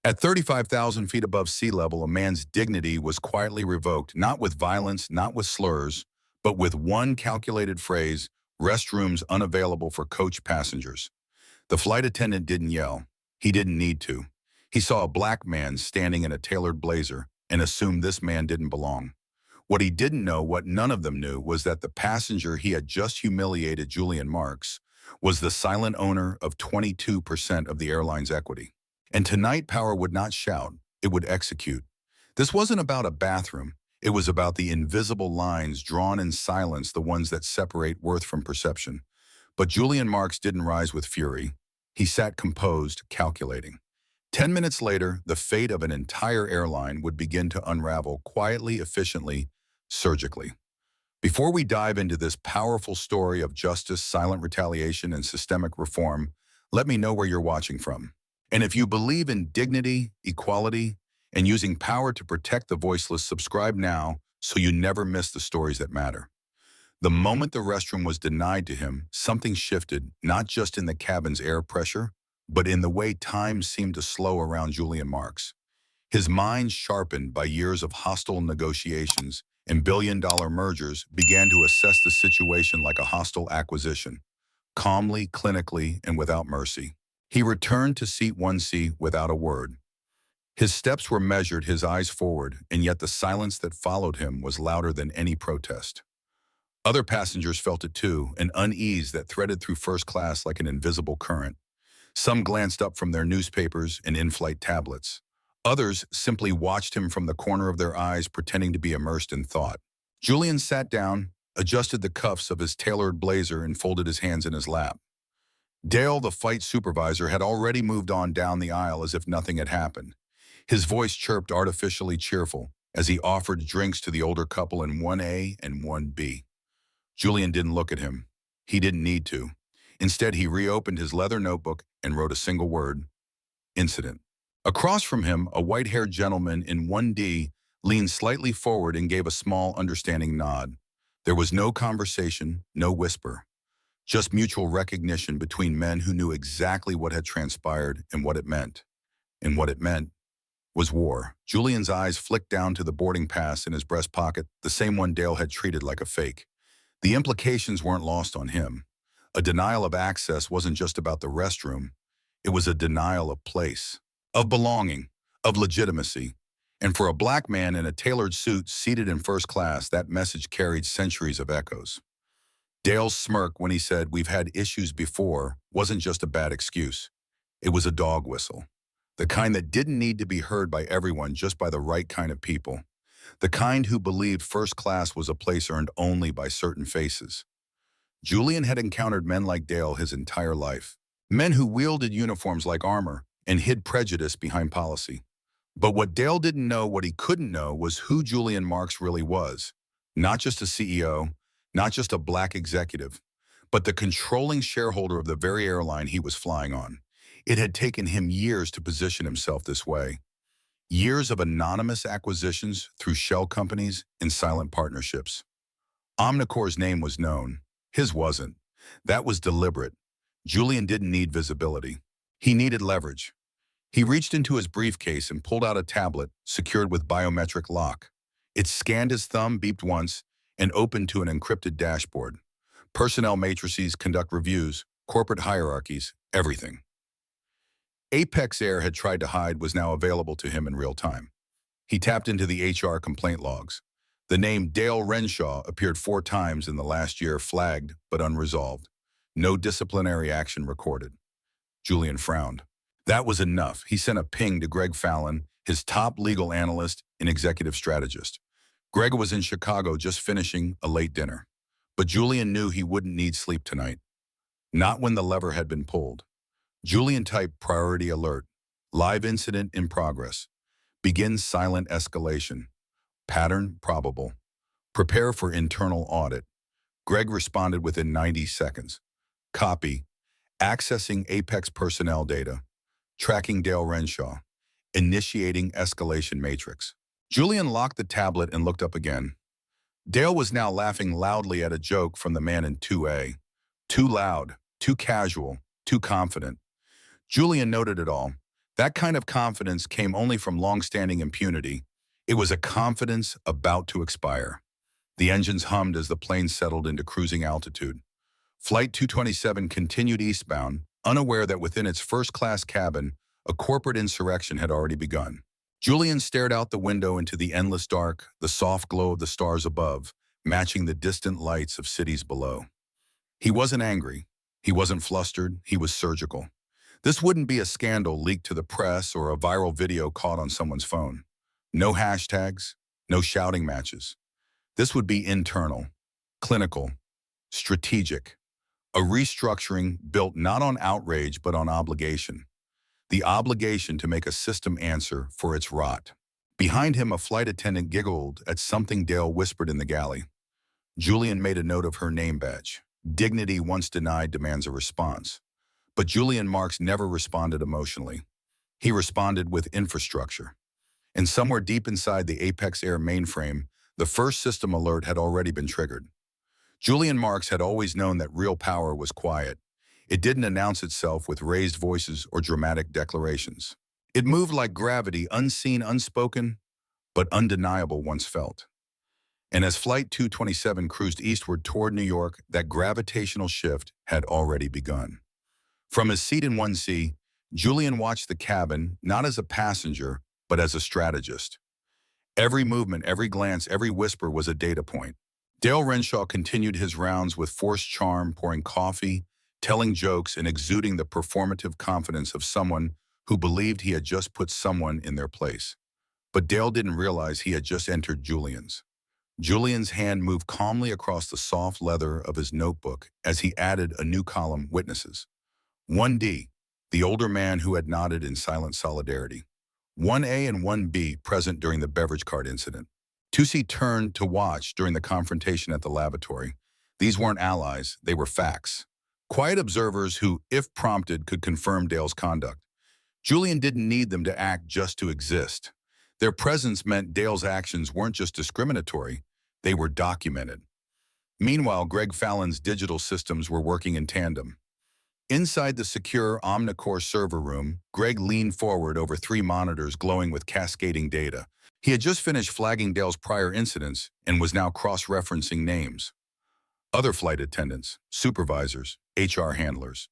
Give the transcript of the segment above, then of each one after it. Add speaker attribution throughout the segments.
Speaker 1: At 35,000 feet above sea level, a man's dignity was quietly revoked, not with violence, not with slurs, but with one calculated phrase: restrooms unavailable for coach passengers. The flight attendant didn't yell. He didn't need to. He saw a black man standing in a tailored blazer and assumed this man didn't belong. What he didn't know, what none of them knew, was that the passenger he had just humiliated, Julian Marks, was the silent owner of 22% of the airline's equity. And tonight, power would not shout, it would execute. This wasn't about a bathroom. It was about the invisible lines drawn in silence, the ones that separate worth from perception. But Julian Marks didn't rise with fury. He sat composed, calculating. 10 minutes later, the fate of an entire airline would begin to unravel quietly, efficiently, surgically. Before we dive into this powerful story of justice, silent retaliation, and systemic reform, let me know where you're watching from. And if you believe in dignity, equality, and using power to protect the voiceless, subscribe now so you never miss the stories that matter. The moment the restroom was denied to him, something shifted, not just in the cabin's air pressure, but in the way time seemed to slow around Julian Marks. His mind, sharpened by years of hostile negotiations and billion-dollar mergers, began to assess the situation like a hostile acquisition, calmly, clinically, and without mercy. He returned to seat 1C without a word. His steps were measured, his eyes forward, and yet the silence that followed him was louder than any protest. Other passengers felt it too, an unease that threaded through first class like an invisible current. Some glanced up from their newspapers and in-flight tablets. Others simply watched him from the corner of their eyes, pretending to be immersed in thought. Julian sat down, adjusted the cuffs of his tailored blazer, and folded his hands in his lap. Dale, the flight supervisor, had already moved on down the aisle as if nothing had happened. His voice chirped, artificially cheerful, as he offered drinks to the older couple in 1A and 1B. Julian didn't look at him. He didn't need to. Instead, he reopened his leather notebook and wrote a single word: incident. Across from him, a white-haired gentleman in 1D leaned slightly forward and gave a small, understanding nod. There was no conversation, no whisper. Just mutual recognition between men who knew exactly what had transpired and what it meant. And what it meant was war. Julian's eyes flicked down to the boarding pass in his breast pocket, the same one Dale had treated like a fake. The implications weren't lost on him. A denial of access wasn't just about the restroom. It was a denial of place, of belonging, of legitimacy. And for a black man in a tailored suit seated in first class, that message carried centuries of echoes. Dale's smirk when he said, "We've had issues before," wasn't just a bad excuse. It was a dog whistle. The kind that didn't need to be heard by everyone, just by the right kind of people. The kind who believed first class was a place earned only by certain faces. Julian had encountered men like Dale his entire life. Men who wielded uniforms like armor and hid prejudice behind policy. But what Dale didn't know, what he couldn't know, was who Julian Marks really was. Not just a CEO, not just a black executive, but the controlling shareholder of the very airline he was flying on. It had taken him years to position himself this way. Years of anonymous acquisitions through shell companies and silent partnerships. Omnicore's name was known. His wasn't. That was deliberate. Julian didn't need visibility. He needed leverage. He reached into his briefcase and pulled out a tablet secured with biometric lock. It scanned his thumb, beeped once, and opened to an encrypted dashboard. Personnel matrices, conduct reviews, corporate hierarchies, everything. Apex Air had tried to hide was now available to him in real time. He tapped into the HR complaint logs. The name Dale Renshaw appeared 4 times in the last year, flagged but unresolved. No disciplinary action recorded. Julian frowned. That was enough. He sent a ping to Greg Fallon, his top legal analyst and executive strategist. Greg was in Chicago just finishing a late dinner. But Julian knew he wouldn't need sleep tonight. Not when the lever had been pulled. Julian typed priority alert. Live incident in progress. Begin silent escalation. Pattern probable. Prepare for internal audit. Greg responded within 90 seconds. Copy. Accessing Apex personnel data. Tracking Dale Renshaw. Initiating escalation matrix. Julian locked the tablet and looked up again. Dale was now laughing loudly at a joke from the man in 2A. Too loud, too casual, too confident. Julian noted it all. That kind of confidence came only from long-standing impunity. It was a confidence about to expire. The engines hummed as the plane settled into cruising altitude. Flight 227 continued eastbound, unaware that within its first-class cabin, a corporate insurrection had already begun. Julian stared out the window into the endless dark, the soft glow of the stars above, matching the distant lights of cities below. He wasn't angry. He wasn't flustered. He was surgical. This wouldn't be a scandal leaked to the press or a viral video caught on someone's phone. No hashtags, no shouting matches. This would be internal, clinical, strategic, a restructuring built not on outrage but on obligation. The obligation to make a system answer for its rot. Behind him, a flight attendant giggled at something Dale whispered in the galley. Julian made a note of her name badge. Dignity once denied demands a response. But Julian Marks never responded emotionally. He responded with infrastructure. And somewhere deep inside the Apex Air mainframe, the first system alert had already been triggered. Julian Marks had always known that real power was quiet. It didn't announce itself with raised voices or dramatic declarations. It moved like gravity, unseen, unspoken, but undeniable once felt. And as Flight 227 cruised eastward toward New York, that gravitational shift had already begun. From his seat in 1C, Julian watched the cabin not as a passenger, but as a strategist. Every movement, every glance, every whisper was a data point. Dale Renshaw continued his rounds with forced charm, pouring coffee, telling jokes, and exuding the performative confidence of someone who believed he had just put someone in their place. But Dale didn't realize he had just entered Julian's. Julian's hand moved calmly across the soft leather of his notebook as he added a new column, witnesses. 1D, the older man who had nodded in silent solidarity. 1A and 1B, present during the beverage cart incident. 2C turned to watch during the confrontation at the lavatory. These weren't allies, they were facts. Quiet observers who, if prompted, could confirm Dale's conduct. Julian didn't need them to act just to exist. Their presence meant Dale's actions weren't just discriminatory, they were documented. Meanwhile, Greg Fallon's digital systems were working in tandem. Inside the secure Omnicore server room, Greg leaned forward over 3 monitors glowing with cascading data. He had just finished flagging Dale's prior incidents and was now cross-referencing names. Other flight attendants, supervisors, HR handlers.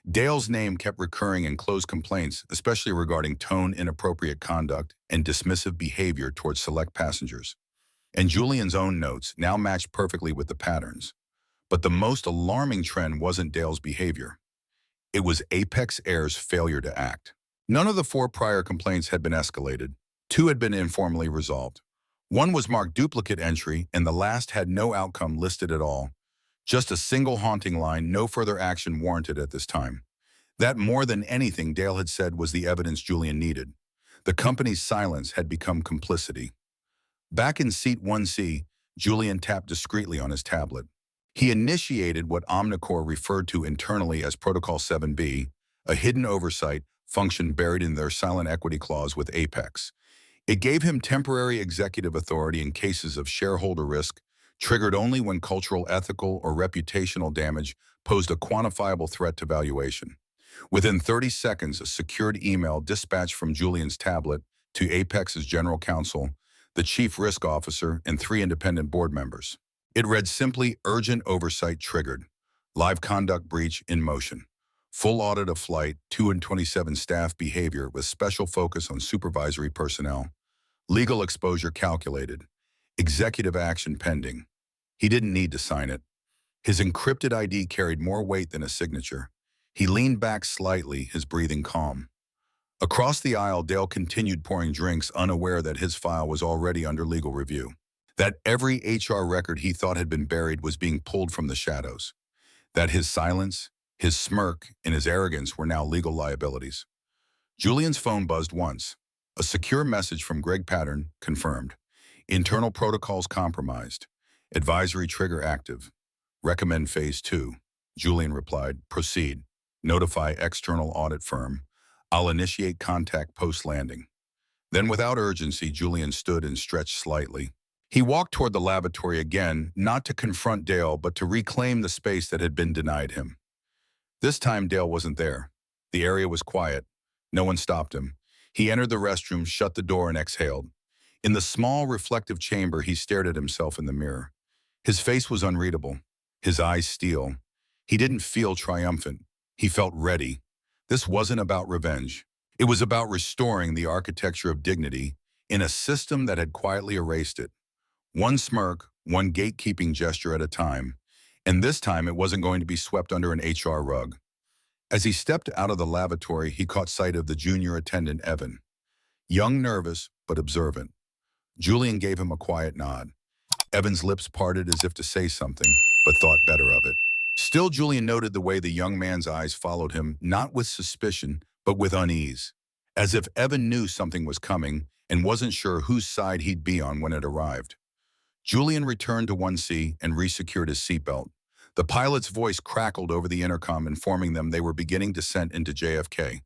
Speaker 1: Dale's name kept recurring in closed complaints, especially regarding tone, inappropriate conduct, and dismissive behavior towards select passengers. And Julian's own notes now matched perfectly with the patterns. But the most alarming trend wasn't Dale's behavior. It was Apex Air's failure to act. None of the 4 prior complaints had been escalated. 2 had been informally resolved. 1 was marked duplicate entry, and the last had no outcome listed at all. Just a single haunting line, no further action warranted at this time. That, more than anything Dale had said, was the evidence Julian needed. The company's silence had become complicity. Back in seat 1C, Julian tapped discreetly on his tablet. He initiated what Omnicore referred to internally as Protocol 7B, a hidden oversight function buried in their silent equity clause with Apex. It gave him temporary executive authority in cases of shareholder risk, triggered only when cultural, ethical, or reputational damage posed a quantifiable threat to valuation. Within 30 seconds, a secured email dispatched from Julian's tablet to Apex's general counsel, the chief risk officer, and 3 independent board members. It read simply, urgent oversight triggered. Live conduct breach in motion. Full audit of Flight 227 staff behavior with special focus on supervisory personnel. Legal exposure calculated. Executive action pending. He didn't need to sign it. His encrypted ID carried more weight than a signature. He leaned back slightly, his breathing calm. Across the aisle, Dale continued pouring drinks, unaware that his file was already under legal review. That every HR record he thought had been buried was being pulled from the shadows. That his silence, his smirk, and his arrogance were now legal liabilities. Julian's phone buzzed once. A secure message from Greg Pattern confirmed. Internal protocols compromised. Advisory trigger active. Recommend phase 2. Julian replied, proceed. Notify external audit firm. I'll initiate contact post-landing. Then without urgency, Julian stood and stretched slightly. He walked toward the lavatory again, not to confront Dale, but to reclaim the space that had been denied him. This time, Dale wasn't there. The area was quiet. No one stopped him. He entered the restroom, shut the door, and exhaled. In the small, reflective chamber, he stared at himself in the mirror. His face was unreadable, his eyes steel. He didn't feel triumphant. He felt ready. This wasn't about revenge. It was about restoring the architecture of dignity in a system that had quietly erased it. One smirk, one gatekeeping gesture at a time. And this time it wasn't going to be swept under an HR rug. As he stepped out of the lavatory, he caught sight of the junior attendant, Evan. Young, nervous, but observant. Julian gave him a quiet nod. Evan's lips parted as if to say something, but thought better of it. Still, Julian noted the way the young man's eyes followed him, not with suspicion, but with unease. As if Evan knew something was coming and wasn't sure whose side he'd be on when it arrived. Julian returned to 1C and resecured his seatbelt. The pilot's voice crackled over the intercom, informing them they were beginning descent into JFK.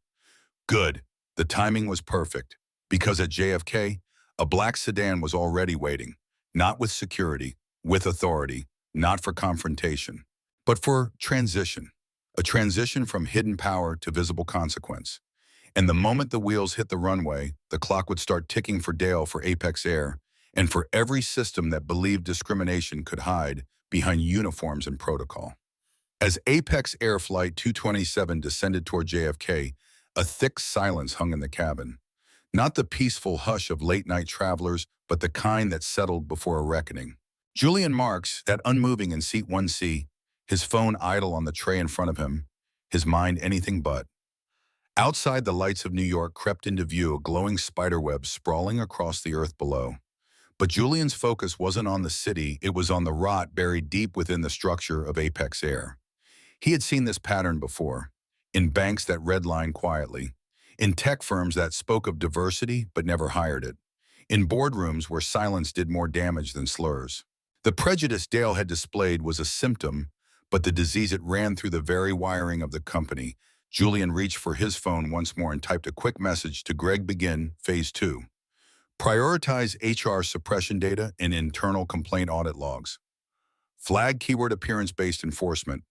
Speaker 1: Good. The timing was perfect, because at JFK, a black sedan was already waiting, not with security, with authority, not for confrontation, but for transition. A transition from hidden power to visible consequence. And the moment the wheels hit the runway, the clock would start ticking for Dale, for Apex Air, and for every system that believed discrimination could hide behind uniforms and protocol. As Apex Air Flight 227 descended toward JFK, a thick silence hung in the cabin. Not the peaceful hush of late-night travelers, but the kind that settled before a reckoning. Julian Marks sat unmoving in seat 1C, his phone idle on the tray in front of him, his mind anything but. Outside, the lights of New York crept into view, a glowing spiderweb sprawling across the earth below. But Julian's focus wasn't on the city, it was on the rot buried deep within the structure of Apex Air. He had seen this pattern before, in banks that redlined quietly, in tech firms that spoke of diversity but never hired it, in boardrooms where silence did more damage than slurs. The prejudice Dale had displayed was a symptom, but the disease it ran through the very wiring of the company. Julian reached for his phone once more and typed a quick message to Greg. Begin Phase 2. Prioritize HR suppression data and internal complaint audit logs. Flag keyword appearance-based enforcement.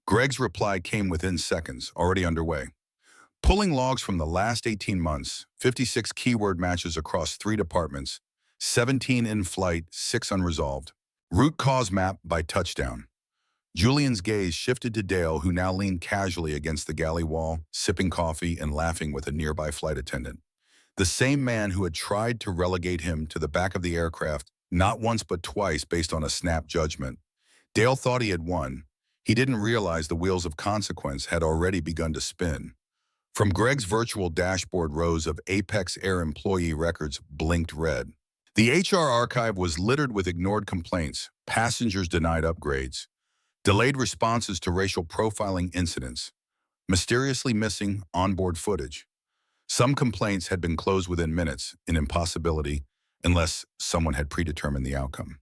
Speaker 1: Greg's reply came within seconds, already underway. Pulling logs from the last 18 months, 56 keyword matches across 3 departments, 17 in flight, 6 unresolved. Root cause map by touchdown. Julian's gaze shifted to Dale, who now leaned casually against the galley wall, sipping coffee and laughing with a nearby flight attendant. The same man who had tried to relegate him to the back of the aircraft, not once but twice based on a snap judgment. Dale thought he had won. He didn't realize the wheels of consequence had already begun to spin. From Greg's virtual dashboard, rows of Apex Air employee records blinked red. The HR archive was littered with ignored complaints, passengers denied upgrades, delayed responses to racial profiling incidents, mysteriously missing onboard footage. Some complaints had been closed within minutes, an impossibility, unless someone had predetermined the outcome.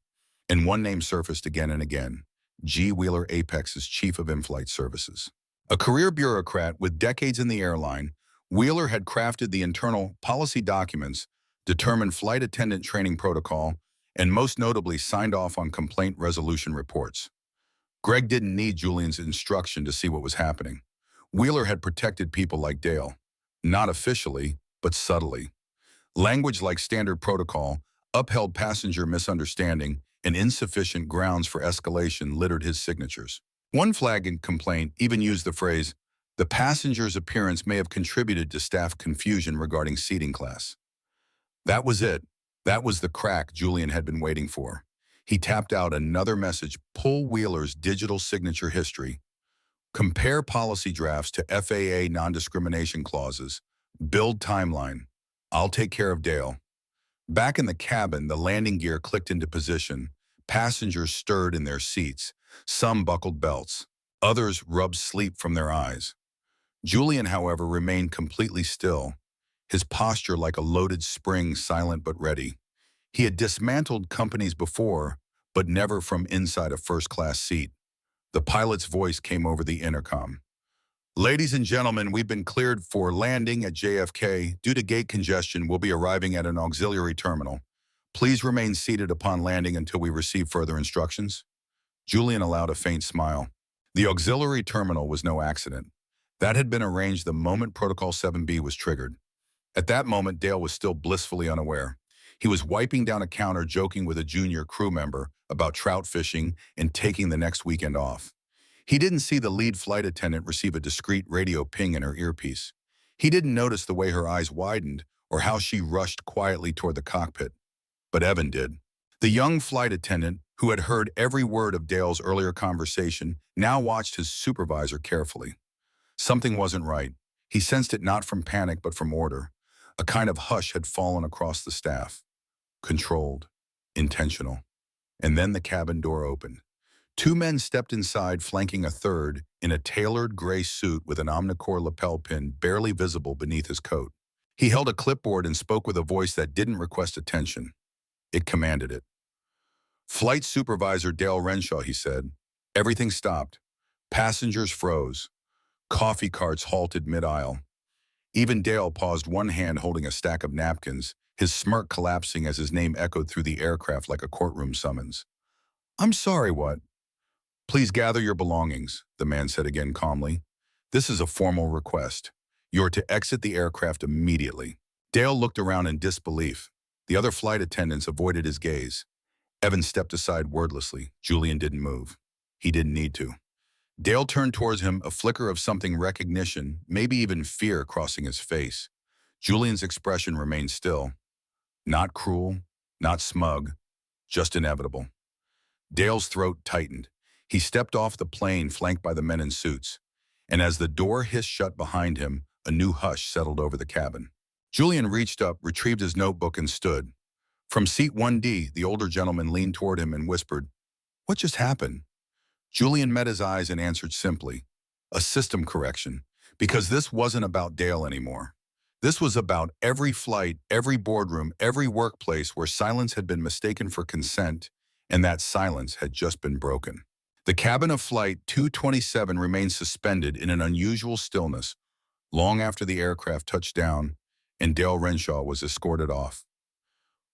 Speaker 1: And one name surfaced again and again: G. Wheeler, Apex's chief of in-flight services. A career bureaucrat with decades in the airline, Wheeler had crafted the internal policy documents, determined flight attendant training protocol, and most notably signed off on complaint resolution reports. Greg didn't need Julian's instruction to see what was happening. Wheeler had protected people like Dale, not officially, but subtly. Language like standard protocol, upheld passenger misunderstanding, and insufficient grounds for escalation littered his signatures. One flagging complaint even used the phrase, "The passenger's appearance may have contributed to staff confusion regarding seating class." That was it. That was the crack Julian had been waiting for. He tapped out another message: pull Wheeler's digital signature history. Compare policy drafts to FAA non-discrimination clauses. Build timeline. I'll take care of Dale. Back in the cabin, the landing gear clicked into position. Passengers stirred in their seats. Some buckled belts. Others rubbed sleep from their eyes. Julian, however, remained completely still, his posture like a loaded spring, silent but ready. He had dismantled companies before, but never from inside a first-class seat. The pilot's voice came over the intercom. "Ladies and gentlemen, we've been cleared for landing at JFK. Due to gate congestion, we'll be arriving at an auxiliary terminal. Please remain seated upon landing until we receive further instructions." Julian allowed a faint smile. The auxiliary terminal was no accident. That had been arranged the moment Protocol 7B was triggered. At that moment, Dale was still blissfully unaware. He was wiping down a counter joking with a junior crew member about trout fishing and taking the next weekend off. He didn't see the lead flight attendant receive a discreet radio ping in her earpiece. He didn't notice the way her eyes widened or how she rushed quietly toward the cockpit. But Evan did. The young flight attendant, who had heard every word of Dale's earlier conversation, now watched his supervisor carefully. Something wasn't right. He sensed it not from panic but from order. A kind of hush had fallen across the staff. Controlled. Intentional. And then the cabin door opened. Two men stepped inside, flanking a third, in a tailored gray suit with an omnicore lapel pin barely visible beneath his coat. He held a clipboard and spoke with a voice that didn't request attention. It commanded it. "Flight Supervisor Dale Renshaw," he said. Everything stopped. Passengers froze. Coffee carts halted mid-aisle. Even Dale paused, one hand holding a stack of napkins, his smirk collapsing as his name echoed through the aircraft like a courtroom summons. "I'm sorry, what?" "Please gather your belongings," the man said again calmly. "This is a formal request. You're to exit the aircraft immediately." Dale looked around in disbelief. The other flight attendants avoided his gaze. Evan stepped aside wordlessly. Julian didn't move. He didn't need to. Dale turned towards him, a flicker of something recognition, maybe even fear crossing his face. Julian's expression remained still. Not cruel, not smug, just inevitable. Dale's throat tightened. He stepped off the plane, flanked by the men in suits. And as the door hissed shut behind him, a new hush settled over the cabin. Julian reached up, retrieved his notebook, and stood. From seat 1D, the older gentleman leaned toward him and whispered, "What just happened?" Julian met his eyes and answered simply, "A system correction," because this wasn't about Dale anymore. This was about every flight, every boardroom, every workplace where silence had been mistaken for consent, and that silence had just been broken. The cabin of Flight 227 remained suspended in an unusual stillness long after the aircraft touched down and Dale Renshaw was escorted off.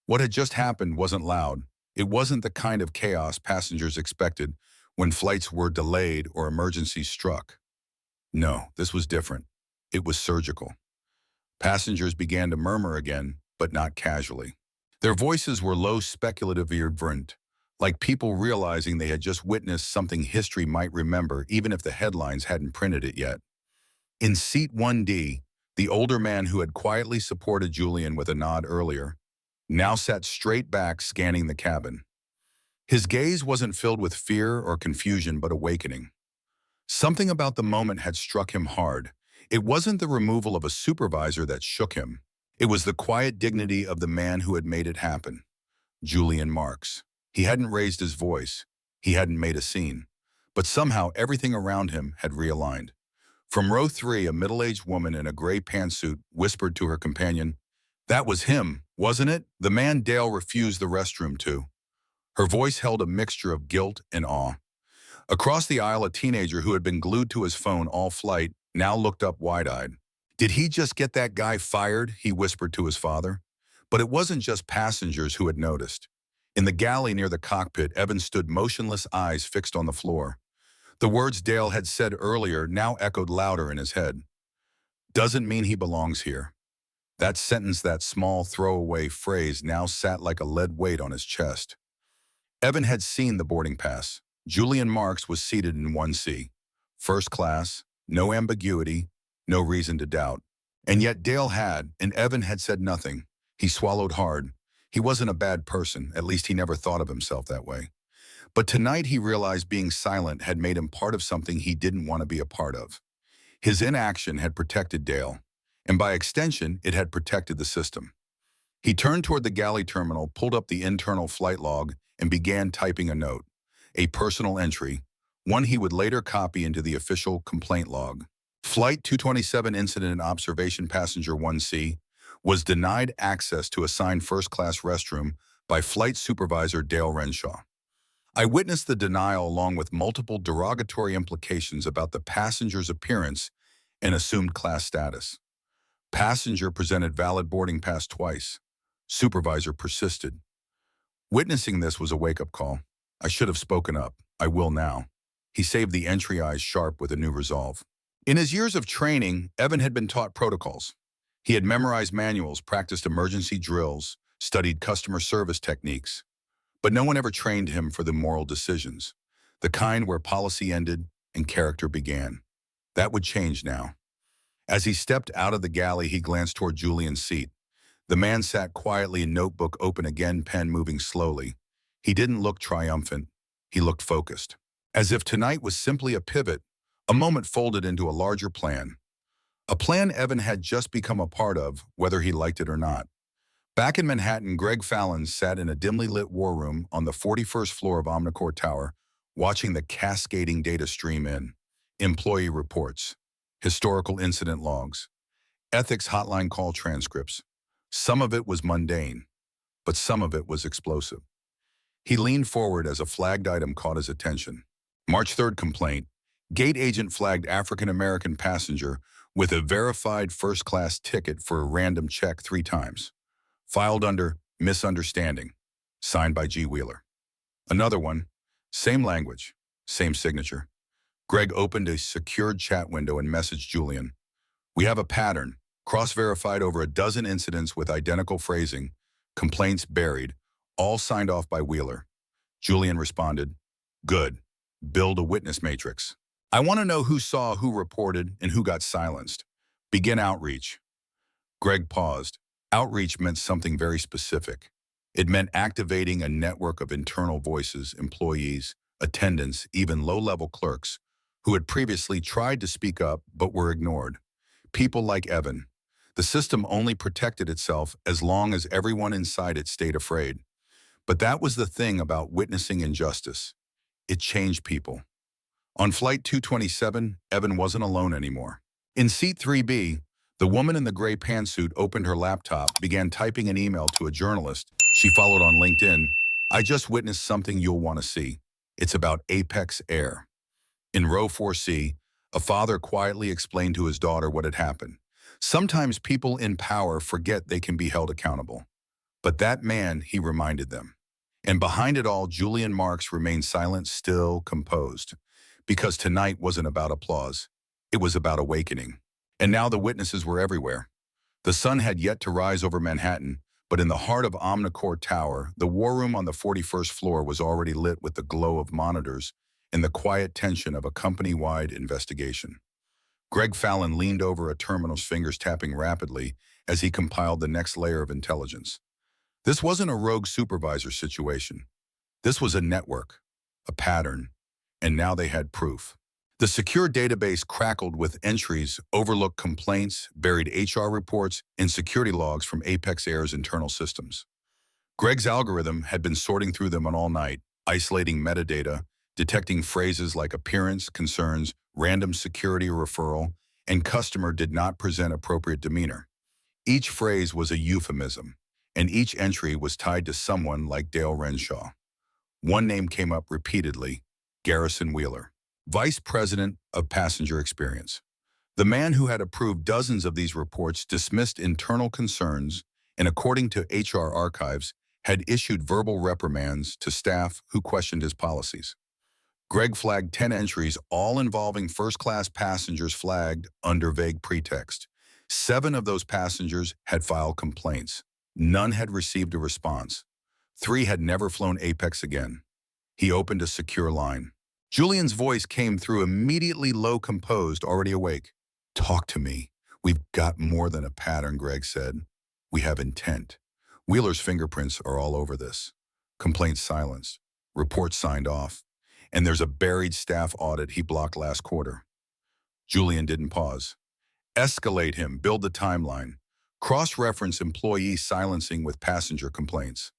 Speaker 1: What had just happened wasn't loud. It wasn't the kind of chaos passengers expected when flights were delayed or emergencies struck. No, this was different. It was surgical. Passengers began to murmur again, but not casually. Their voices were low, speculative, irreverent, like people realizing they had just witnessed something history might remember even if the headlines hadn't printed it yet. In seat 1D, the older man who had quietly supported Julian with a nod earlier now sat straight back, scanning the cabin. His gaze wasn't filled with fear or confusion, but awakening. Something about the moment had struck him hard. It wasn't the removal of a supervisor that shook him. It was the quiet dignity of the man who had made it happen. Julian Marks. He hadn't raised his voice. He hadn't made a scene. But somehow everything around him had realigned. From row 3, a middle-aged woman in a gray pantsuit whispered to her companion, "That was him, wasn't it? The man Dale refused the restroom to." Her voice held a mixture of guilt and awe. Across the aisle, a teenager who had been glued to his phone all flight now looked up wide-eyed. "Did he just get that guy fired?" he whispered to his father. But it wasn't just passengers who had noticed. In the galley near the cockpit, Evan stood motionless, eyes fixed on the floor. The words Dale had said earlier now echoed louder in his head. "Doesn't mean he belongs here." That sentence, that small throwaway phrase, now sat like a lead weight on his chest. Evan had seen the boarding pass. Julian Marks was seated in 1C. First class, no ambiguity, no reason to doubt. And yet Dale had, and Evan had said nothing. He swallowed hard. He wasn't a bad person, at least he never thought of himself that way. But tonight he realized being silent had made him part of something he didn't want to be a part of. His inaction had protected Dale, and by extension, it had protected the system. He turned toward the galley terminal, pulled up the internal flight log, and began typing a note, a personal entry, one he would later copy into the official complaint log. Flight 227 incident and observation passenger 1C was denied access to assigned first-class restroom by Flight Supervisor Dale Renshaw. I witnessed the denial along with multiple derogatory implications about the passenger's appearance and assumed class status. Passenger presented valid boarding pass twice. Supervisor persisted. Witnessing this was a wake-up call. I should have spoken up. I will now. He saved the entry eyes sharp with a new resolve. In his years of training, Evan had been taught protocols. He had memorized manuals, practiced emergency drills, studied customer service techniques, but no one ever trained him for the moral decisions, the kind where policy ended and character began. That would change now. As he stepped out of the galley, he glanced toward Julian's seat. The man sat quietly, notebook open again, pen moving slowly. He didn't look triumphant. He looked focused. As if tonight was simply a pivot, a moment folded into a larger plan. A plan Evan had just become a part of, whether he liked it or not. Back in Manhattan, Greg Fallon sat in a dimly lit war room on the 41st floor of Omnicore Tower, watching the cascading data stream in. Employee reports, historical incident logs, ethics hotline call transcripts. Some of it was mundane, but some of it was explosive. He leaned forward as a flagged item caught his attention. March 3rd complaint. Gate agent flagged African-American passenger with a verified first-class ticket for a random check 3 times. Filed under misunderstanding. Signed by G. Wheeler. Another one. Same language. Same signature. Greg opened a secured chat window and messaged Julian. We have a pattern. Cross-verified over a dozen incidents with identical phrasing. Complaints buried. All signed off by Wheeler. Julian responded, good. Build a witness matrix. I want to know who saw, who reported, and who got silenced. Begin outreach. Greg paused. Outreach meant something very specific. It meant activating a network of internal voices, employees, attendants, even low-level clerks, who had previously tried to speak up but were ignored. People like Evan. The system only protected itself as long as everyone inside it stayed afraid. But that was the thing about witnessing injustice. It changed people. On Flight 227, Evan wasn't alone anymore. In Seat 3B, the woman in the gray pantsuit opened her laptop, began typing an email to a journalist she followed on LinkedIn. I just witnessed something you'll want to see. It's about Apex Air. In row 4C, a father quietly explained to his daughter what had happened. Sometimes people in power forget they can be held accountable. But that man, he reminded them. And behind it all, Julian Marks remained silent, still, composed. Because tonight wasn't about applause. It was about awakening. And now the witnesses were everywhere. The sun had yet to rise over Manhattan, but in the heart of Omnicore Tower, the war room on the 41st floor was already lit with the glow of monitors and the quiet tension of a company-wide investigation. Greg Fallon leaned over a terminal's fingers tapping rapidly as he compiled the next layer of intelligence. This wasn't a rogue supervisor situation. This was a network, a pattern, and now they had proof. The secure database crackled with entries, overlooked complaints, buried HR reports, and security logs from Apex Air's internal systems. Greg's algorithm had been sorting through them all night, isolating metadata, detecting phrases like appearance, concerns, random security referral, and customer did not present appropriate demeanor. Each phrase was a euphemism, and each entry was tied to someone like Dale Renshaw. One name came up repeatedly, Garrison Wheeler, Vice President of Passenger Experience. The man who had approved dozens of these reports dismissed internal concerns and, according to HR archives, had issued verbal reprimands to staff who questioned his policies. Greg flagged 10 entries, all involving first-class passengers flagged under vague pretext. 7 of those passengers had filed complaints. None had received a response. 3 had never flown Apex again. He opened a secure line. Julian's voice came through, immediately low, composed, already awake. Talk to me. We've got more than a pattern, Greg said. We have intent. Wheeler's fingerprints are all over this. Complaints silenced. Reports signed off. And there's a buried staff audit he blocked last quarter. Julian didn't pause. Escalate him, build the timeline. Cross-reference employee silencing with passenger complaints.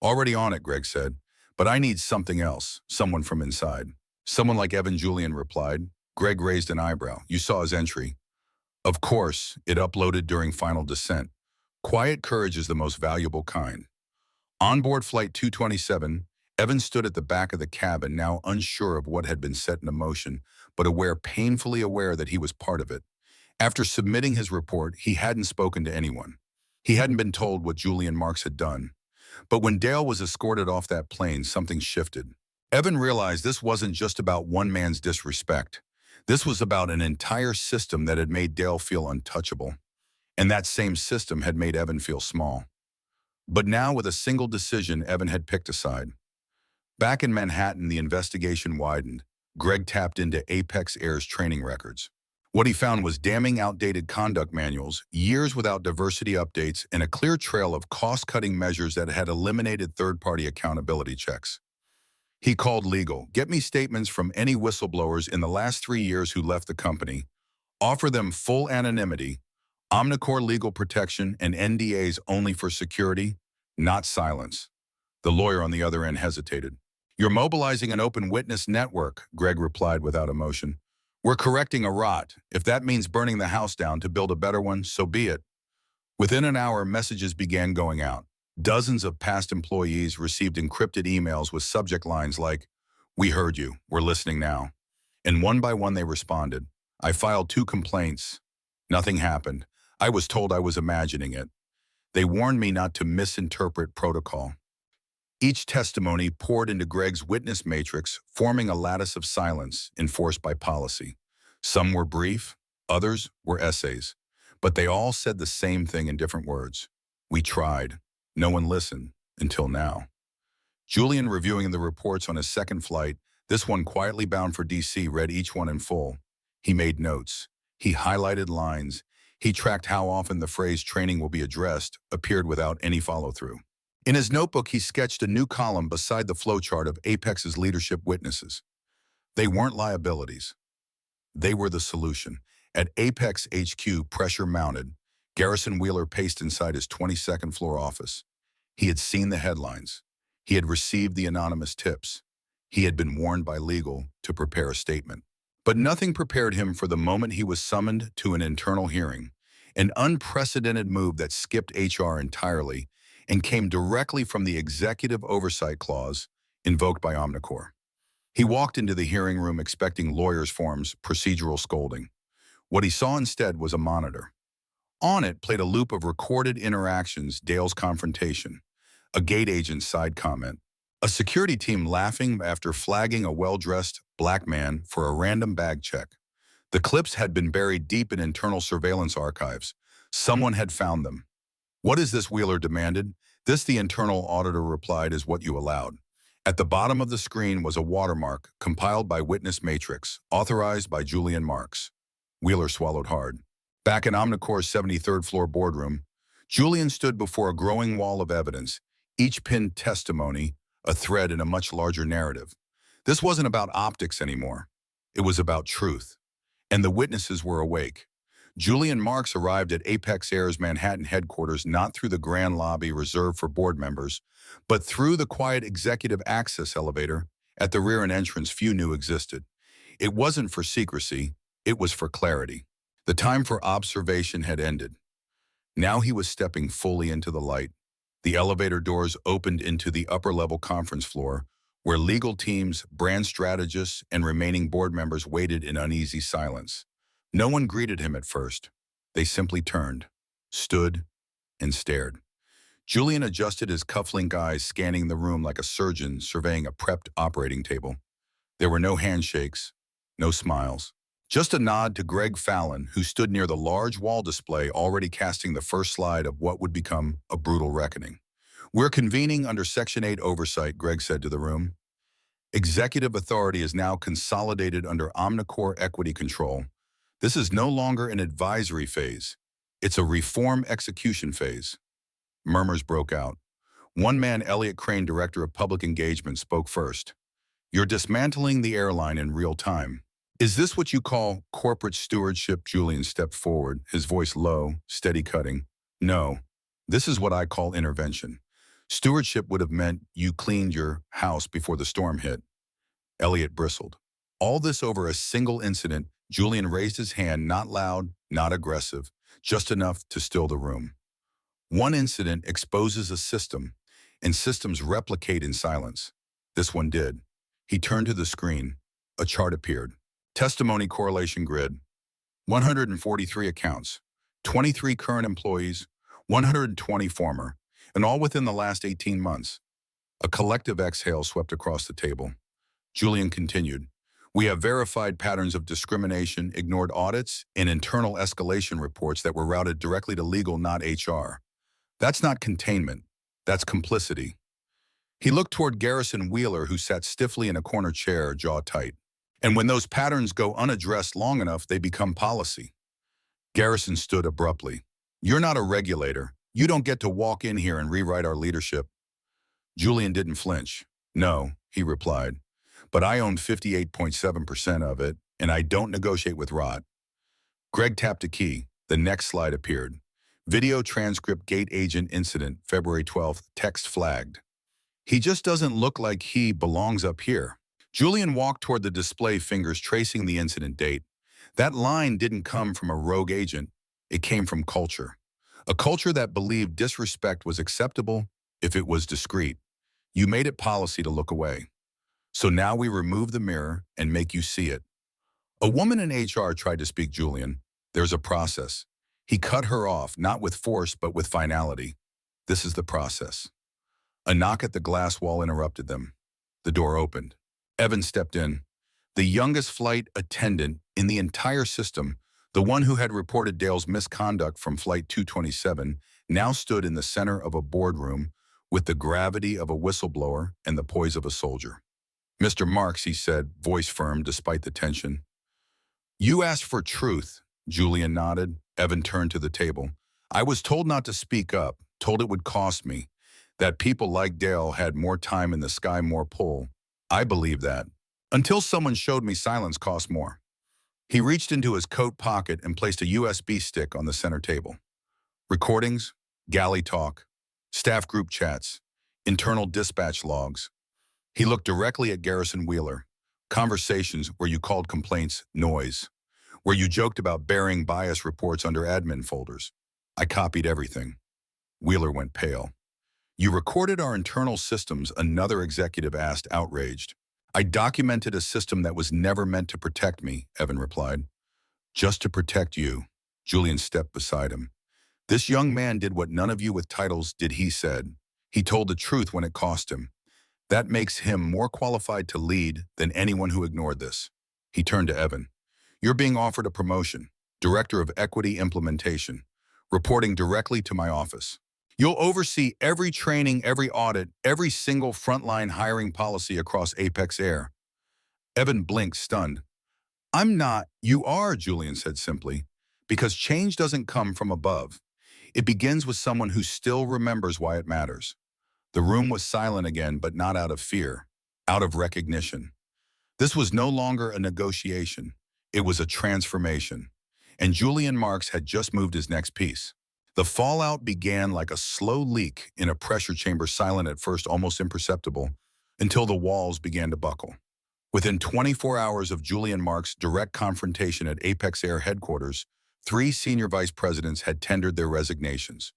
Speaker 1: Already on it, Greg said. But I need something else, someone from inside. Someone like Evan, Julian replied. Greg raised an eyebrow. You saw his entry. Of course, it uploaded during final descent. Quiet courage is the most valuable kind. Onboard Flight 227, Evan stood at the back of the cabin, now unsure of what had been set in motion, but painfully aware that he was part of it. After submitting his report, he hadn't spoken to anyone. He hadn't been told what Julian Marks had done. But when Dale was escorted off that plane, something shifted. Evan realized this wasn't just about one man's disrespect. This was about an entire system that had made Dale feel untouchable. And that same system had made Evan feel small. But now, with a single decision, Evan had picked a side. Back in Manhattan, the investigation widened. Greg tapped into Apex Air's training records. What he found was damning outdated conduct manuals, years without diversity updates, and a clear trail of cost-cutting measures that had eliminated third-party accountability checks. He called legal. Get me statements from any whistleblowers in the last 3 years who left the company. Offer them full anonymity, Omnicore legal protection, and NDAs only for security, not silence. The lawyer on the other end hesitated. You're mobilizing an open witness network, Greg replied without emotion. We're correcting a rot. If that means burning the house down to build a better one, so be it. Within an hour, messages began going out. Dozens of past employees received encrypted emails with subject lines like, "We heard you, we're listening now." And one by one they responded. "I filed 2 complaints. Nothing happened. I was told I was imagining it. They warned me not to misinterpret protocol." Each testimony poured into Greg's witness matrix, forming a lattice of silence enforced by policy. Some were brief, others were essays, but they all said the same thing in different words. We tried. No one listened, until now. Julian, reviewing the reports on his second flight, this one quietly bound for DC, read each one in full. He made notes. He highlighted lines. He tracked how often the phrase "training will be addressed" appeared without any follow-through. In his notebook, he sketched a new column beside the flowchart of Apex's leadership witnesses. They weren't liabilities. They were the solution. At Apex HQ, pressure mounted. Garrison Wheeler paced inside his 22nd floor office. He had seen the headlines. He had received the anonymous tips. He had been warned by legal to prepare a statement. But nothing prepared him for the moment he was summoned to an internal hearing, an unprecedented move that skipped HR entirely and came directly from the executive oversight clause invoked by Omnicore. He walked into the hearing room expecting lawyers' forms, procedural scolding. What he saw instead was a monitor. On it played a loop of recorded interactions, Dale's confrontation, a gate agent's side comment, a security team laughing after flagging a well-dressed black man for a random bag check. The clips had been buried deep in internal surveillance archives. Someone had found them. "What is this?" Wheeler demanded. "This," the internal auditor replied, "is what you allowed." At the bottom of the screen was a watermark compiled by Witness Matrix, authorized by Julian Marks. Wheeler swallowed hard. Back in Omnicore's 73rd floor boardroom, Julian stood before a growing wall of evidence, each pinned testimony, a thread in a much larger narrative. This wasn't about optics anymore. It was about truth. And the witnesses were awake. Julian Marks arrived at Apex Air's Manhattan headquarters not through the grand lobby reserved for board members, but through the quiet executive access elevator at the rear and entrance few knew existed. It wasn't for secrecy, it was for clarity. The time for observation had ended. Now he was stepping fully into the light. The elevator doors opened into the upper-level conference floor, where legal teams, brand strategists, and remaining board members waited in uneasy silence. No one greeted him at first. They simply turned, stood, and stared. Julian adjusted his cufflink eyes, scanning the room like a surgeon surveying a prepped operating table. There were no handshakes, no smiles. Just a nod to Greg Fallon, who stood near the large wall display already casting the first slide of what would become a brutal reckoning. "We're convening under Section 8 oversight," Greg said to the room. "Executive authority is now consolidated under Omnicore equity control. This is no longer an advisory phase. It's a reform execution phase." Murmurs broke out. One man, Elliot Crane, director of public engagement, spoke first. "You're dismantling the airline in real time. Is this what you call corporate stewardship?" Julian stepped forward, his voice low, steady cutting. "No, this is what I call intervention. Stewardship would have meant you cleaned your house before the storm hit." Elliot bristled. All this over a single incident. Julian raised his hand, not loud, not aggressive, just enough to still the room. One incident exposes a system, and systems replicate in silence. This one did. He turned to the screen. A chart appeared. Testimony correlation grid. 143 accounts, 23 current employees, 120 former, and all within the last 18 months. A collective exhale swept across the table. Julian continued. We have verified patterns of discrimination, ignored audits, and internal escalation reports that were routed directly to legal, not HR. That's not containment. That's complicity. He looked toward Garrison Wheeler, who sat stiffly in a corner chair, jaw tight. And when those patterns go unaddressed long enough, they become policy. Garrison stood abruptly. You're not a regulator. You don't get to walk in here and rewrite our leadership. Julian didn't flinch. No, he replied. But I own 58.7% of it, and I don't negotiate with rot. Greg tapped a key. The next slide appeared. Video transcript gate agent incident, February 12th, text flagged. He just doesn't look like he belongs up here. Julian walked toward the display, fingers tracing the incident date. That line didn't come from a rogue agent. It came from culture. A culture that believed disrespect was acceptable if it was discreet. You made it policy to look away. So now we remove the mirror and make you see it. A woman in HR tried to speak Julian. There's a process. He cut her off, not with force, but with finality. This is the process. A knock at the glass wall interrupted them. The door opened. Evan stepped in. The youngest flight attendant in the entire system, the one who had reported Dale's misconduct from Flight 227, now stood in the center of a boardroom with the gravity of a whistleblower and the poise of a soldier. Mr. Marks, he said, voice firm despite the tension. You asked for truth, Julian nodded. Evan turned to the table. I was told not to speak up, told it would cost me, that people like Dale had more time in the sky, more pull. I believed that. Until someone showed me silence costs more. He reached into his coat pocket and placed a USB stick on the center table. Recordings, galley talk, staff group chats, internal dispatch logs. He looked directly at Garrison Wheeler. Conversations where you called complaints noise, where you joked about burying bias reports under admin folders. I copied everything. Wheeler went pale. You recorded our internal systems, another executive asked, outraged. I documented a system that was never meant to protect me, Evan replied. Just to protect you. Julian stepped beside him. This young man did what none of you with titles did, he said. He told the truth when it cost him. That makes him more qualified to lead than anyone who ignored this. He turned to Evan. You're being offered a promotion, Director of Equity Implementation, reporting directly to my office. You'll oversee every training, every audit, every single frontline hiring policy across Apex Air. Evan blinked, stunned. I'm not. You are, Julian said simply, because change doesn't come from above. It begins with someone who still remembers why it matters. The room was silent again, but not out of fear, out of recognition. This was no longer a negotiation. It was a transformation. And Julian Marks had just moved his next piece. The fallout began like a slow leak in a pressure chamber, silent at first, almost imperceptible, until the walls began to buckle. Within 24 hours of Julian Marks' direct confrontation at Apex Air headquarters, 3 senior vice presidents had tendered their resignations.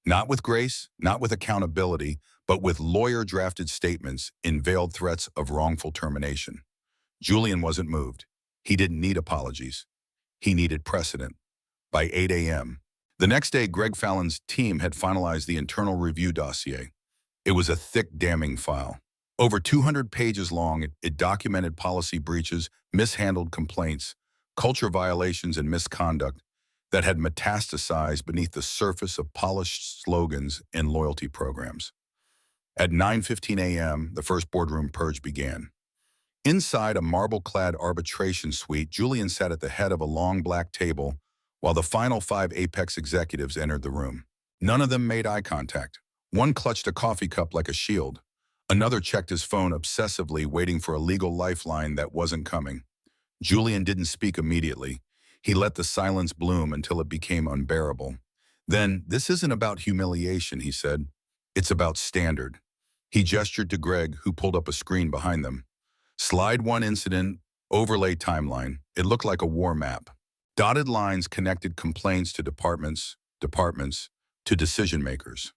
Speaker 1: Not with grace, not with accountability, but with lawyer-drafted statements in veiled threats of wrongful termination. Julian wasn't moved. He didn't need apologies. He needed precedent. By 8 a.m., the next day, Greg Fallon's team had finalized the internal review dossier. It was a thick, damning file. Over 200 pages long, it documented policy breaches, mishandled complaints, culture violations, and misconduct that had metastasized beneath the surface of polished slogans and loyalty programs. At 9:15 a.m., the first boardroom purge began. Inside a marble-clad arbitration suite, Julian sat at the head of a long black table while the final 5 Apex executives entered the room. None of them made eye contact. One clutched a coffee cup like a shield. Another checked his phone obsessively, waiting for a legal lifeline that wasn't coming. Julian didn't speak immediately. He let the silence bloom until it became unbearable. Then, this isn't about humiliation, he said. It's about standard. He gestured to Greg, who pulled up a screen behind them. Slide 1 incident, overlay timeline. It looked like a war map. Dotted lines connected complaints to departments to decision makers.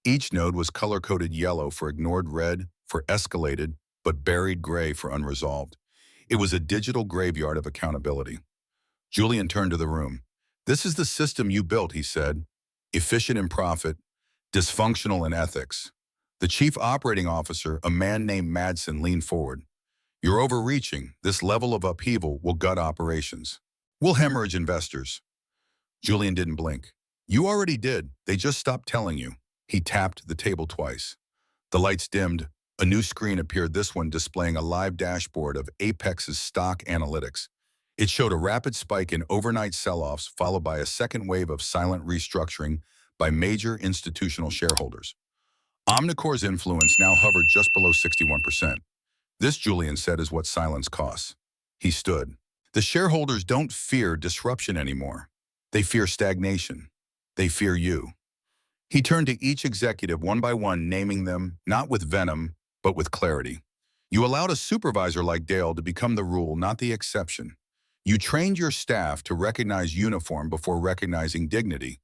Speaker 1: Each node was color-coded yellow for ignored, red for escalated, but buried gray for unresolved. It was a digital graveyard of accountability. Julian turned to the room. This is the system you built, he said. Efficient in profit, dysfunctional in ethics. The chief operating officer, a man named Madsen, leaned forward. You're overreaching. This level of upheaval will gut operations. We'll hemorrhage investors. Julian didn't blink. You already did. They just stopped telling you. He tapped the table twice. The lights dimmed. A new screen appeared, this one displaying a live dashboard of Apex's stock analytics. It showed a rapid spike in overnight sell-offs, followed by a second wave of silent restructuring by major institutional shareholders. Omnicore's influence now hovered just below 61%. This, Julian said, is what silence costs. He stood. The shareholders don't fear disruption anymore. They fear stagnation. They fear you. He turned to each executive one by one, naming them, not with venom, but with clarity. You allowed a supervisor like Dale to become the rule, not the exception. You trained your staff to recognize uniform before recognizing dignity.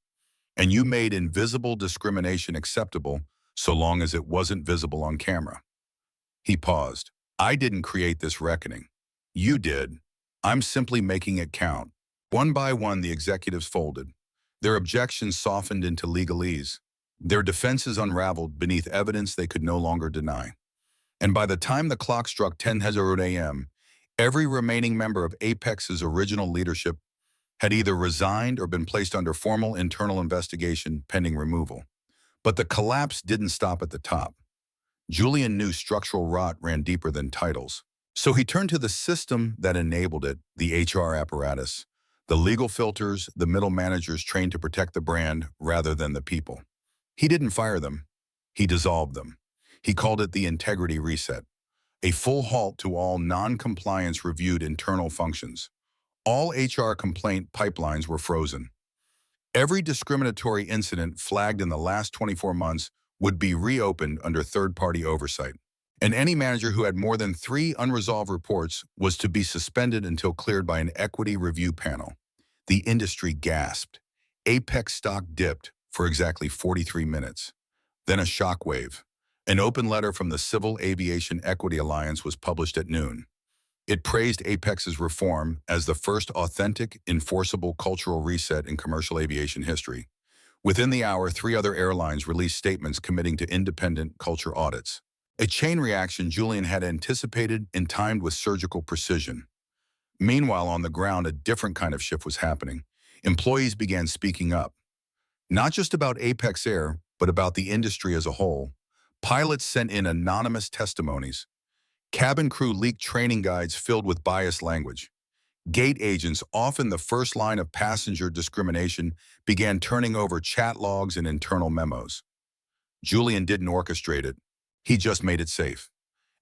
Speaker 1: And you made invisible discrimination acceptable so long as it wasn't visible on camera. He paused. I didn't create this reckoning. You did. I'm simply making it count. One by one, the executives folded. Their objections softened into legalese. Their defenses unraveled beneath evidence they could no longer deny. And by the time the clock struck 10:00 a.m., every remaining member of Apex's original leadership had either resigned or been placed under formal internal investigation pending removal. But the collapse didn't stop at the top. Julian knew structural rot ran deeper than titles. So he turned to the system that enabled it, the HR apparatus, the legal filters, the middle managers trained to protect the brand rather than the people. He didn't fire them. He dissolved them. He called it the integrity reset, a full halt to all non-compliance reviewed internal functions. All HR complaint pipelines were frozen. Every discriminatory incident flagged in the last 24 months would be reopened under third-party oversight. And any manager who had more than 3 unresolved reports was to be suspended until cleared by an equity review panel. The industry gasped. Apex stock dipped for exactly 43 minutes. Then a shockwave. An open letter from the Civil Aviation Equity Alliance was published at noon. It praised Apex's reform as the first authentic, enforceable cultural reset in commercial aviation history. Within the hour, 3 other airlines released statements committing to independent culture audits. A chain reaction Julian had anticipated and timed with surgical precision. Meanwhile, on the ground, a different kind of shift was happening. Employees began speaking up. Not just about Apex Air, but about the industry as a whole. Pilots sent in anonymous testimonies. Cabin crew leaked training guides filled with biased language. Gate agents, often the first line of passenger discrimination, began turning over chat logs and internal memos. Julian didn't orchestrate it. He just made it safe.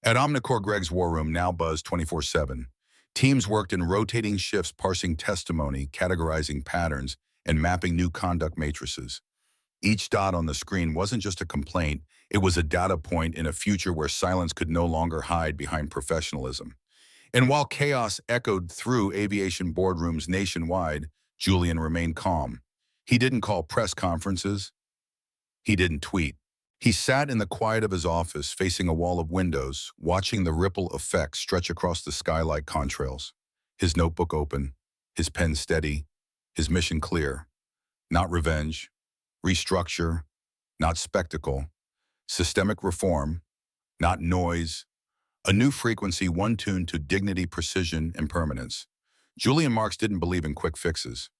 Speaker 1: At Omnicore, Greg's war room now buzzed 24/7. Teams worked in rotating shifts, parsing testimony, categorizing patterns, and mapping new conduct matrices. Each dot on the screen wasn't just a complaint, it was a data point in a future where silence could no longer hide behind professionalism. And while chaos echoed through aviation boardrooms nationwide, Julian remained calm. He didn't call press conferences. He didn't tweet. He sat in the quiet of his office, facing a wall of windows, watching the ripple effects stretch across the sky like contrails. His notebook open, his pen steady, his mission clear. Not revenge, restructure, not spectacle, systemic reform, not noise, a new frequency, one tuned to dignity, precision, and permanence. Julian Marks didn't believe in quick fixes.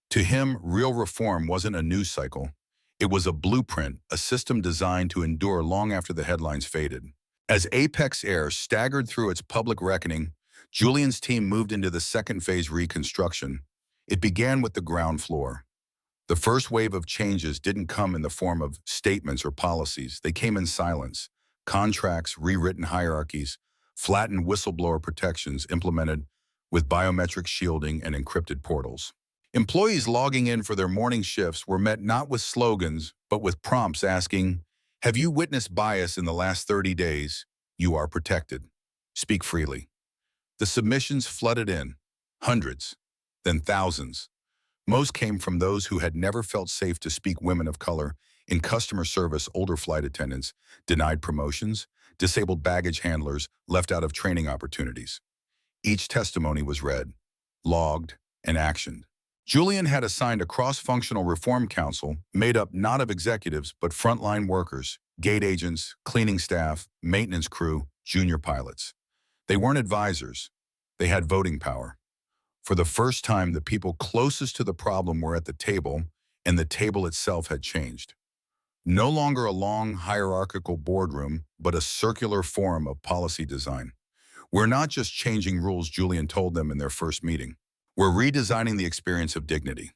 Speaker 1: To him, real reform wasn't a news cycle. It was a blueprint, a system designed to endure long after the headlines faded. As Apex Air staggered through its public reckoning, Julian's team moved into the second phase reconstruction. It began with the ground floor. The first wave of changes didn't come in the form of statements or policies. They came in silence. Contracts, rewritten hierarchies, flattened whistleblower protections implemented with biometric shielding and encrypted portals. Employees logging in for their morning shifts were met not with slogans, but with prompts asking, "Have you witnessed bias in the last 30 days? You are protected. Speak freely." The submissions flooded in, hundreds, then thousands. Most came from those who had never felt safe to speak: women of color, in customer service, older flight attendants, denied promotions, disabled baggage handlers, left out of training opportunities. Each testimony was read, logged, and actioned. Julian had assigned a cross-functional reform council made up not of executives but frontline workers, gate agents, cleaning staff, maintenance crew, junior pilots. They weren't advisors. They had voting power. For the first time, the people closest to the problem were at the table, and the table itself had changed. No longer a long, hierarchical boardroom, but a circular forum of policy design. We're not just changing rules, Julian told them in their first meeting. We're redesigning the experience of dignity.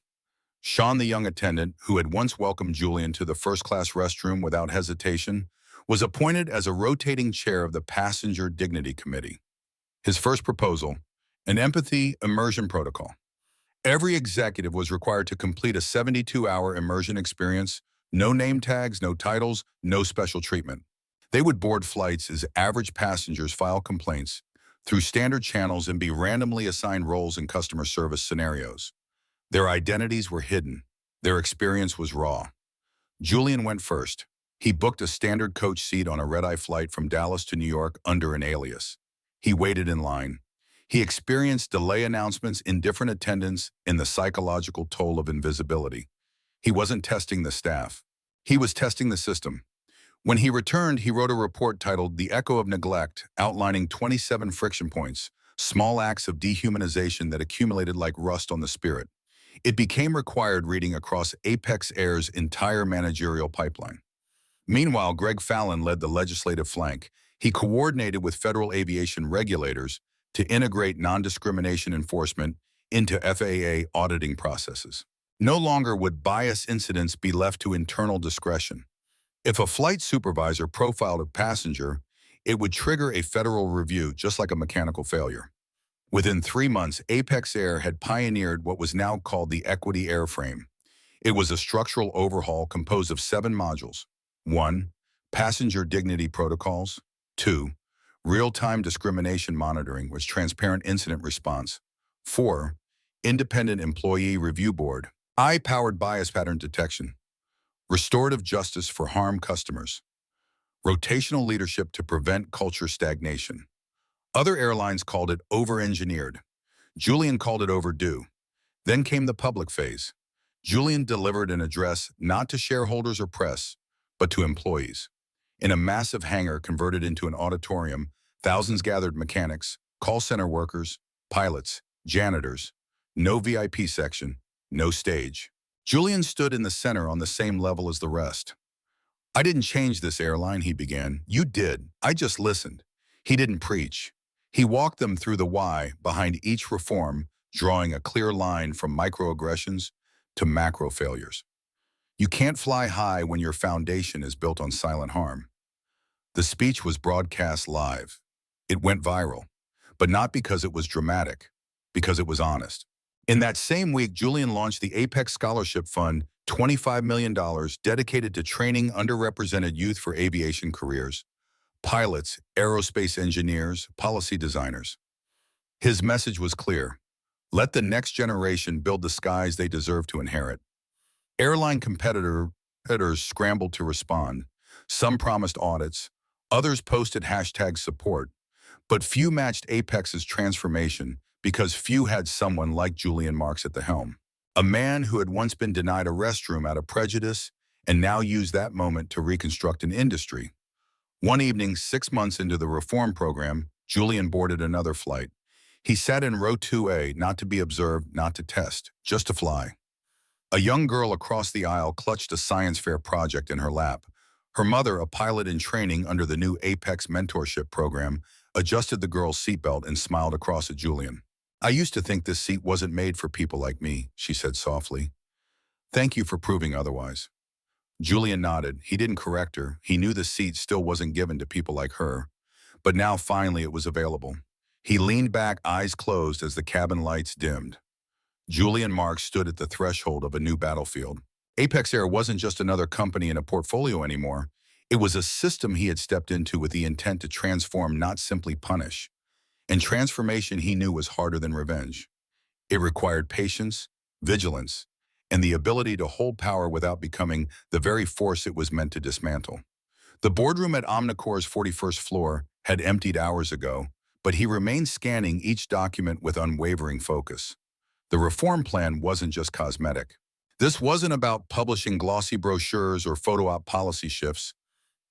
Speaker 1: Sean, the young attendant, who had once welcomed Julian to the first-class restroom without hesitation, was appointed as a rotating chair of the Passenger Dignity Committee. His first proposal, an empathy immersion protocol. Every executive was required to complete a 72-hour immersion experience, no name tags, no titles, no special treatment. They would board flights as average passengers file complaints through standard channels and be randomly assigned roles in customer service scenarios. Their identities were hidden. Their experience was raw. Julian went first. He booked a standard coach seat on a red-eye flight from Dallas to New York under an alias. He waited in line. He experienced delay announcements, indifferent attendance, and the psychological toll of invisibility. He wasn't testing the staff. He was testing the system. When he returned, he wrote a report titled The Echo of Neglect, outlining 27 friction points, small acts of dehumanization that accumulated like rust on the spirit. It became required reading across Apex Air's entire managerial pipeline. Meanwhile, Greg Fallon led the legislative flank. He coordinated with federal aviation regulators to integrate non-discrimination enforcement into FAA auditing processes. No longer would bias incidents be left to internal discretion. If a flight supervisor profiled a passenger, it would trigger a federal review, just like a mechanical failure. Within 3 months, Apex Air had pioneered what was now called the Equity Airframe. It was a structural overhaul composed of 7 modules. 1. Passenger dignity protocols. 2. Real-time discrimination monitoring with transparent incident response. 4. Independent employee review board. AI-powered bias pattern detection. Restorative justice for harmed customers. Rotational leadership to prevent culture stagnation. Other airlines called it over-engineered. Julian called it overdue. Then came the public phase. Julian delivered an address not to shareholders or press, but to employees. In a massive hangar converted into an auditorium, thousands gathered: mechanics, call center workers, pilots, janitors. No VIP section, no stage. Julian stood in the center on the same level as the rest. "I didn't change this airline," he began. "You did. I just listened." He didn't preach. He walked them through the why behind each reform, drawing a clear line from microaggressions to macro failures. You can't fly high when your foundation is built on silent harm. The speech was broadcast live. It went viral, but not because it was dramatic, because it was honest. In that same week, Julian launched the Apex Scholarship Fund, $25 million dedicated to training underrepresented youth for aviation careers: pilots, aerospace engineers, policy designers. His message was clear: let the next generation build the skies they deserve to inherit. Airline competitors scrambled to respond. Some promised audits, others posted #support, but few matched Apex's transformation because few had someone like Julian Marks at the helm. A man who had once been denied a restroom out of prejudice and now used that moment to reconstruct an industry. One evening, 6 months into the reform program, Julian boarded another flight. He sat in row 2A, not to be observed, not to test, just to fly. A young girl across the aisle clutched a science fair project in her lap. Her mother, a pilot in training under the new Apex mentorship program, adjusted the girl's seatbelt and smiled across at Julian. "I used to think this seat wasn't made for people like me," she said softly. "Thank you for proving otherwise." Julian nodded. He didn't correct her. He knew the seat still wasn't given to people like her. But now finally it was available. He leaned back, eyes closed, as the cabin lights dimmed. Julian Marks stood at the threshold of a new battlefield. Apex Air wasn't just another company in a portfolio anymore. It was a system he had stepped into with the intent to transform, not simply punish. And transformation, he knew, was harder than revenge. It required patience, vigilance, and the ability to hold power without becoming the very force it was meant to dismantle. The boardroom at Omnicore's 41st floor had emptied hours ago, but he remained scanning each document with unwavering focus. The reform plan wasn't just cosmetic. This wasn't about publishing glossy brochures or photo op policy shifts.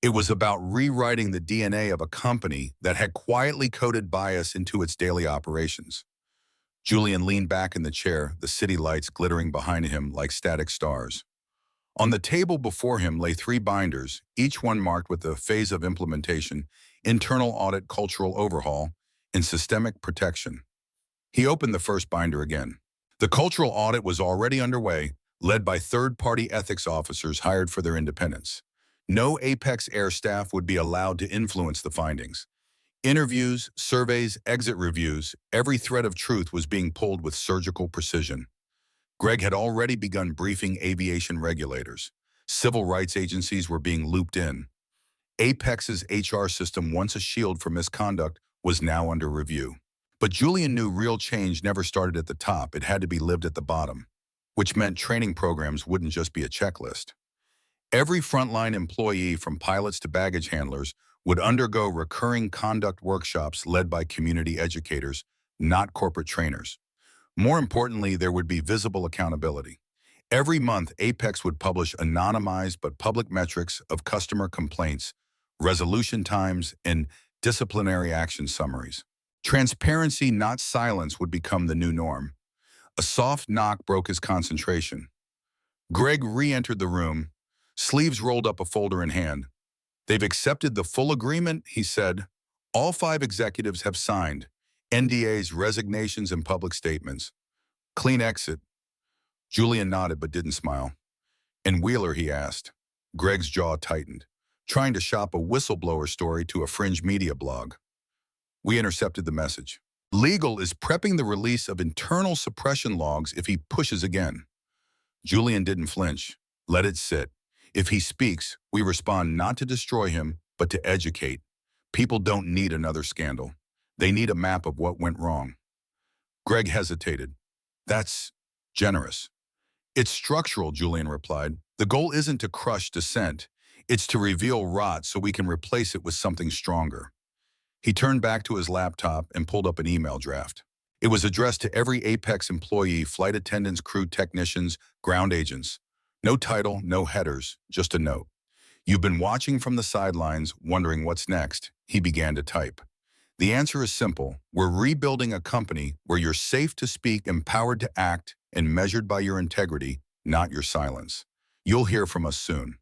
Speaker 1: It was about rewriting the DNA of a company that had quietly coded bias into its daily operations. Julian leaned back in the chair, the city lights glittering behind him like static stars. On the table before him lay three binders, each one marked with a phase of implementation, internal audit, cultural overhaul, and systemic protection. He opened the first binder again. The cultural audit was already underway, led by third-party ethics officers hired for their independence. No Apex Air staff would be allowed to influence the findings. Interviews, surveys, exit reviews, every thread of truth was being pulled with surgical precision. Greg had already begun briefing aviation regulators. Civil rights agencies were being looped in. Apex's HR system, once a shield for misconduct, was now under review. But Julian knew real change never started at the top. It had to be lived at the bottom, which meant training programs wouldn't just be a checklist. Every frontline employee, from pilots to baggage handlers, would undergo recurring conduct workshops led by community educators, not corporate trainers. More importantly, there would be visible accountability. Every month, Apex would publish anonymized but public metrics of customer complaints, resolution times, and disciplinary action summaries. Transparency, not silence, would become the new norm. A soft knock broke his concentration. Greg re-entered the room, sleeves rolled up, a folder in hand. "They've accepted the full agreement," he said. "All 5 executives have signed. NDAs, resignations, and public statements. Clean exit." Julian nodded but didn't smile. "And Wheeler?" he asked. Greg's jaw tightened, trying to shop a whistleblower story to a fringe media blog. "We intercepted the message. Legal is prepping the release of internal suppression logs if he pushes again." Julian didn't flinch. "Let it sit. If he speaks, we respond not to destroy him, but to educate. People don't need another scandal. They need a map of what went wrong." Greg hesitated. "That's generous." "It's structural," Julian replied. "The goal isn't to crush dissent. It's to reveal rot so we can replace it with something stronger." He turned back to his laptop and pulled up an email draft. It was addressed to every Apex employee, flight attendants, crew technicians, ground agents. No title, no headers, just a note. "You've been watching from the sidelines, wondering what's next," he began to type. "The answer is simple. We're rebuilding a company where you're safe to speak, empowered to act, and measured by your integrity, not your silence. You'll hear from us soon.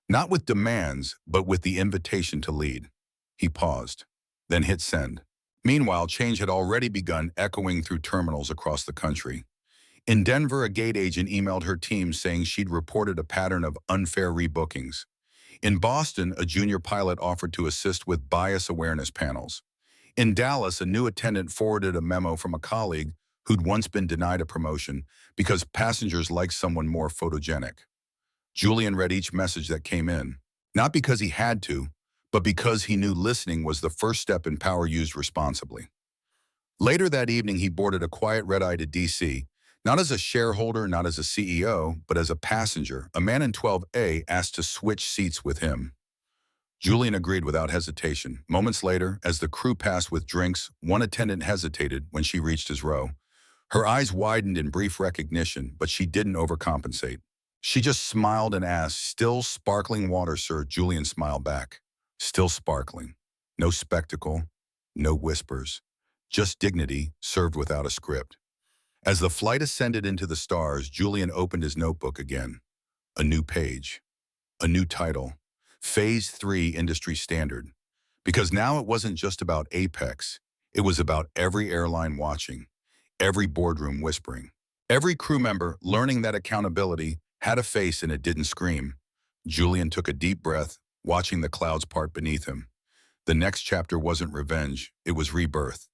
Speaker 1: Not with demands, but with the invitation to lead." He paused, then hit send. Meanwhile, change had already begun echoing through terminals across the country. In Denver, a gate agent emailed her team saying she'd reported a pattern of unfair rebookings. In Boston, a junior pilot offered to assist with bias awareness panels. In Dallas, a new attendant forwarded a memo from a colleague who'd once been denied a promotion because passengers liked someone more photogenic. Julian read each message that came in, not because he had to, but because he knew listening was the first step in power used responsibly. Later that evening, he boarded a quiet red-eye to D.C., not as a shareholder, not as a CEO, but as a passenger. A man in 12A asked to switch seats with him. Julian agreed without hesitation. Moments later, as the crew passed with drinks, one attendant hesitated when she reached his row. Her eyes widened in brief recognition, but she didn't overcompensate. She just smiled and asked, "Still sparkling water, sir?" Julian smiled back. Still sparkling. No spectacle, no whispers. Just dignity, served without a script. As the flight ascended into the stars, Julian opened his notebook again. A new page. A new title. Phase 3 Industry Standard. Because now it wasn't just about Apex. It was about every airline watching, every boardroom whispering, every crew member learning that accountability had a face and it didn't scream. Julian took a deep breath, watching the clouds part beneath him. The next chapter wasn't revenge, it was rebirth.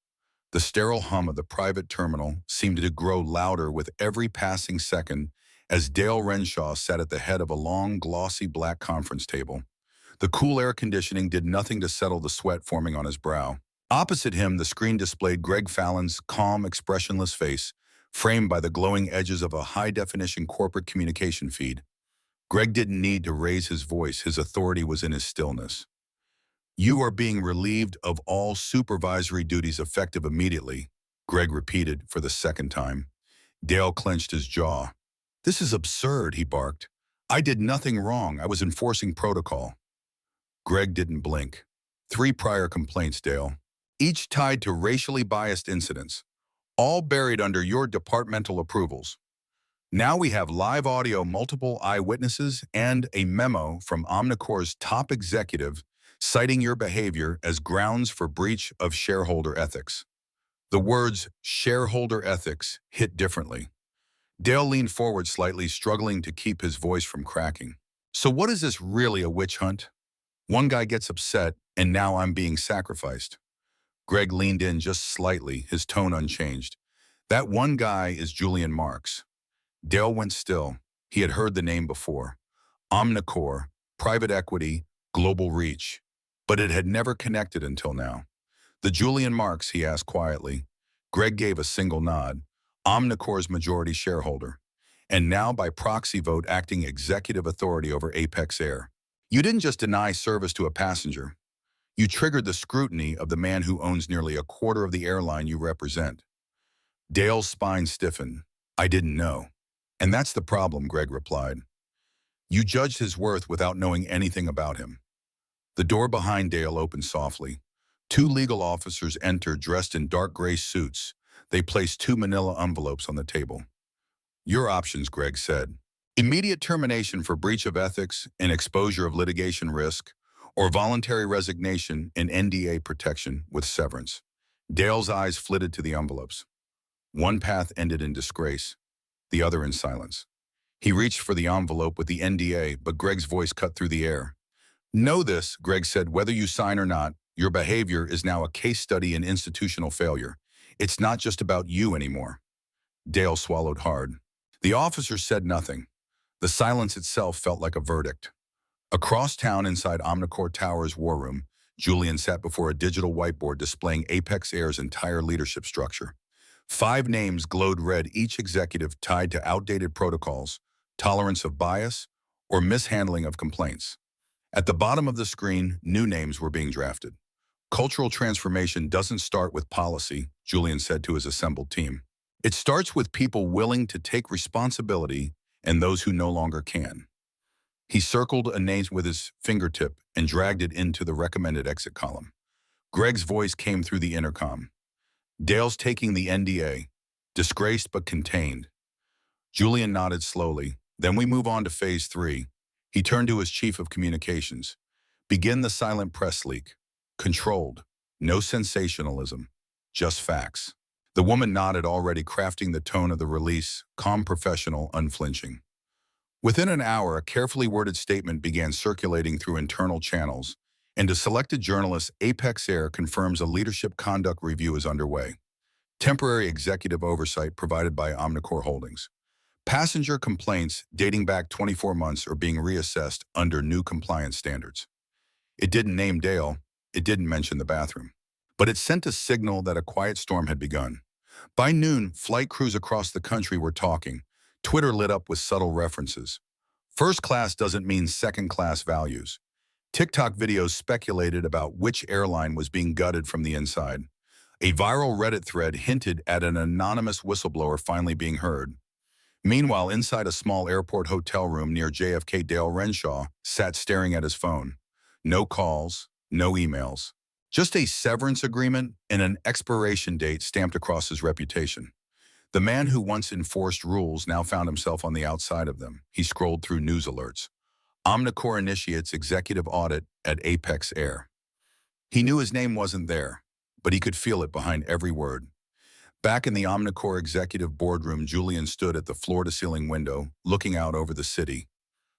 Speaker 1: The sterile hum of the private terminal seemed to grow louder with every passing second as Dale Renshaw sat at the head of a long, glossy black conference table. The cool air conditioning did nothing to settle the sweat forming on his brow. Opposite him, the screen displayed Greg Fallon's calm, expressionless face, framed by the glowing edges of a high-definition corporate communication feed. Greg didn't need to raise his voice. His authority was in his stillness. "You are being relieved of all supervisory duties effective immediately," Greg repeated for the second time. Dale clenched his jaw. "This is absurd," he barked. "I did nothing wrong. I was enforcing protocol." Greg didn't blink. 3 prior complaints, Dale. Each tied to racially biased incidents, all buried under your departmental approvals. Now we have live audio, multiple eyewitnesses, and a memo from Omnicore's top executive citing your behavior as grounds for breach of shareholder ethics. The words shareholder ethics hit differently. Dale leaned forward slightly, struggling to keep his voice from cracking. So what is this really, a witch hunt? One guy gets upset, and now I'm being sacrificed. Greg leaned in just slightly, his tone unchanged. That one guy is Julian Marks. Dale went still. He had heard the name before. Omnicore, private equity, global reach. But it had never connected until now. The Julian Marks, he asked quietly. Greg gave a single nod. Omnicore's majority shareholder. And now by proxy vote acting executive authority over Apex Air. You didn't just deny service to a passenger. You triggered the scrutiny of the man who owns nearly a quarter of the airline you represent. Dale's spine stiffened. I didn't know. And that's the problem, Greg replied. You judged his worth without knowing anything about him. The door behind Dale opened softly. 2 legal officers entered dressed in dark gray suits. They placed 2 manila envelopes on the table. Your options, Greg said. Immediate termination for breach of ethics and exposure of litigation risk, or voluntary resignation and NDA protection with severance. Dale's eyes flitted to the envelopes. One path ended in disgrace, the other in silence. He reached for the envelope with the NDA, but Greg's voice cut through the air. Know this, Greg said, whether you sign or not, your behavior is now a case study in institutional failure. It's not just about you anymore. Dale swallowed hard. The officer said nothing. The silence itself felt like a verdict. Across town inside Omnicore Tower's war room, Julian sat before a digital whiteboard displaying Apex Air's entire leadership structure. 5 names glowed red, each executive tied to outdated protocols, tolerance of bias, or mishandling of complaints. At the bottom of the screen, new names were being drafted. Cultural transformation doesn't start with policy, Julian said to his assembled team. It starts with people willing to take responsibility and those who no longer can. He circled a name with his fingertip and dragged it into the recommended exit column. Greg's voice came through the intercom. Dale's taking the NDA, disgraced but contained. Julian nodded slowly. Then we move on to phase 3. He turned to his chief of communications. Begin the silent press leak. Controlled. No sensationalism. Just facts. The woman nodded, already crafting the tone of the release, calm, professional, unflinching. Within an hour, a carefully worded statement began circulating through internal channels, and to selected journalists, Apex Air confirms a leadership conduct review is underway. Temporary executive oversight provided by Omnicore Holdings. Passenger complaints dating back 24 months are being reassessed under new compliance standards. It didn't name Dale, it didn't mention the bathroom, but it sent a signal that a quiet storm had begun. By noon, flight crews across the country were talking. Twitter lit up with subtle references. First class doesn't mean second class values. TikTok videos speculated about which airline was being gutted from the inside. A viral Reddit thread hinted at an anonymous whistleblower finally being heard. Meanwhile, inside a small airport hotel room near JFK, Dale Renshaw sat staring at his phone. No calls, no emails. Just a severance agreement and an expiration date stamped across his reputation. The man who once enforced rules now found himself on the outside of them. He scrolled through news alerts. Omnicore initiates executive audit at Apex Air. He knew his name wasn't there, but he could feel it behind every word. Back in the Omnicore executive boardroom, Julian stood at the floor-to-ceiling window, looking out over the city.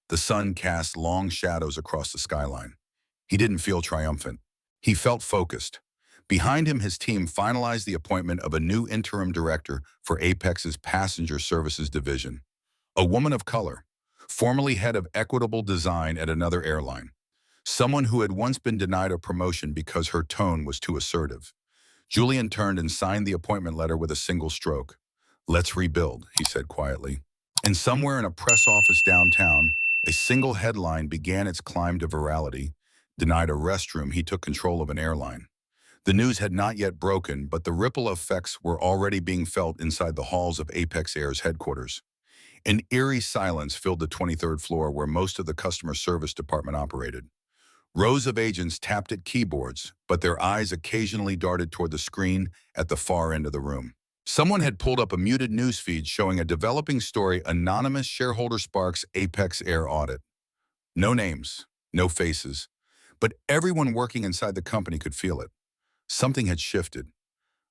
Speaker 1: The sun cast long shadows across the skyline. He didn't feel triumphant. He felt focused. Behind him, his team finalized the appointment of a new interim director for Apex's passenger services division. A woman of color, formerly head of equitable design at another airline. Someone who had once been denied a promotion because her tone was too assertive. Julian turned and signed the appointment letter with a single stroke. Let's rebuild, he said quietly. And somewhere in a press office downtown, a single headline began its climb to virality. Denied a restroom, he took control of an airline. The news had not yet broken, but the ripple effects were already being felt inside the halls of Apex Air's headquarters. An eerie silence filled the 23rd floor where most of the customer service department operated. Rows of agents tapped at keyboards, but their eyes occasionally darted toward the screen at the far end of the room. Someone had pulled up a muted newsfeed showing a developing story: anonymous shareholder sparks Apex Air audit. No names, no faces, but everyone working inside the company could feel it. Something had shifted.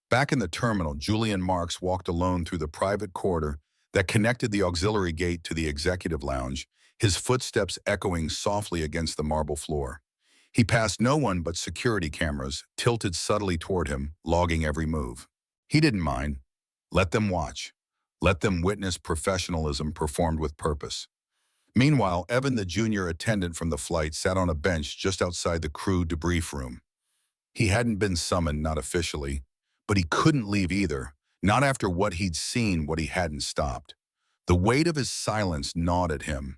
Speaker 1: Back in the terminal, Julian Marks walked alone through the private corridor that connected the auxiliary gate to the executive lounge, his footsteps echoing softly against the marble floor. He passed no one but security cameras, tilted subtly toward him, logging every move. He didn't mind. Let them watch. Let them witness professionalism performed with purpose. Meanwhile, Evan, the junior attendant from the flight, sat on a bench just outside the crew debrief room. He hadn't been summoned, not officially, but he couldn't leave either, not after what he'd seen, what he hadn't stopped. The weight of his silence gnawed at him.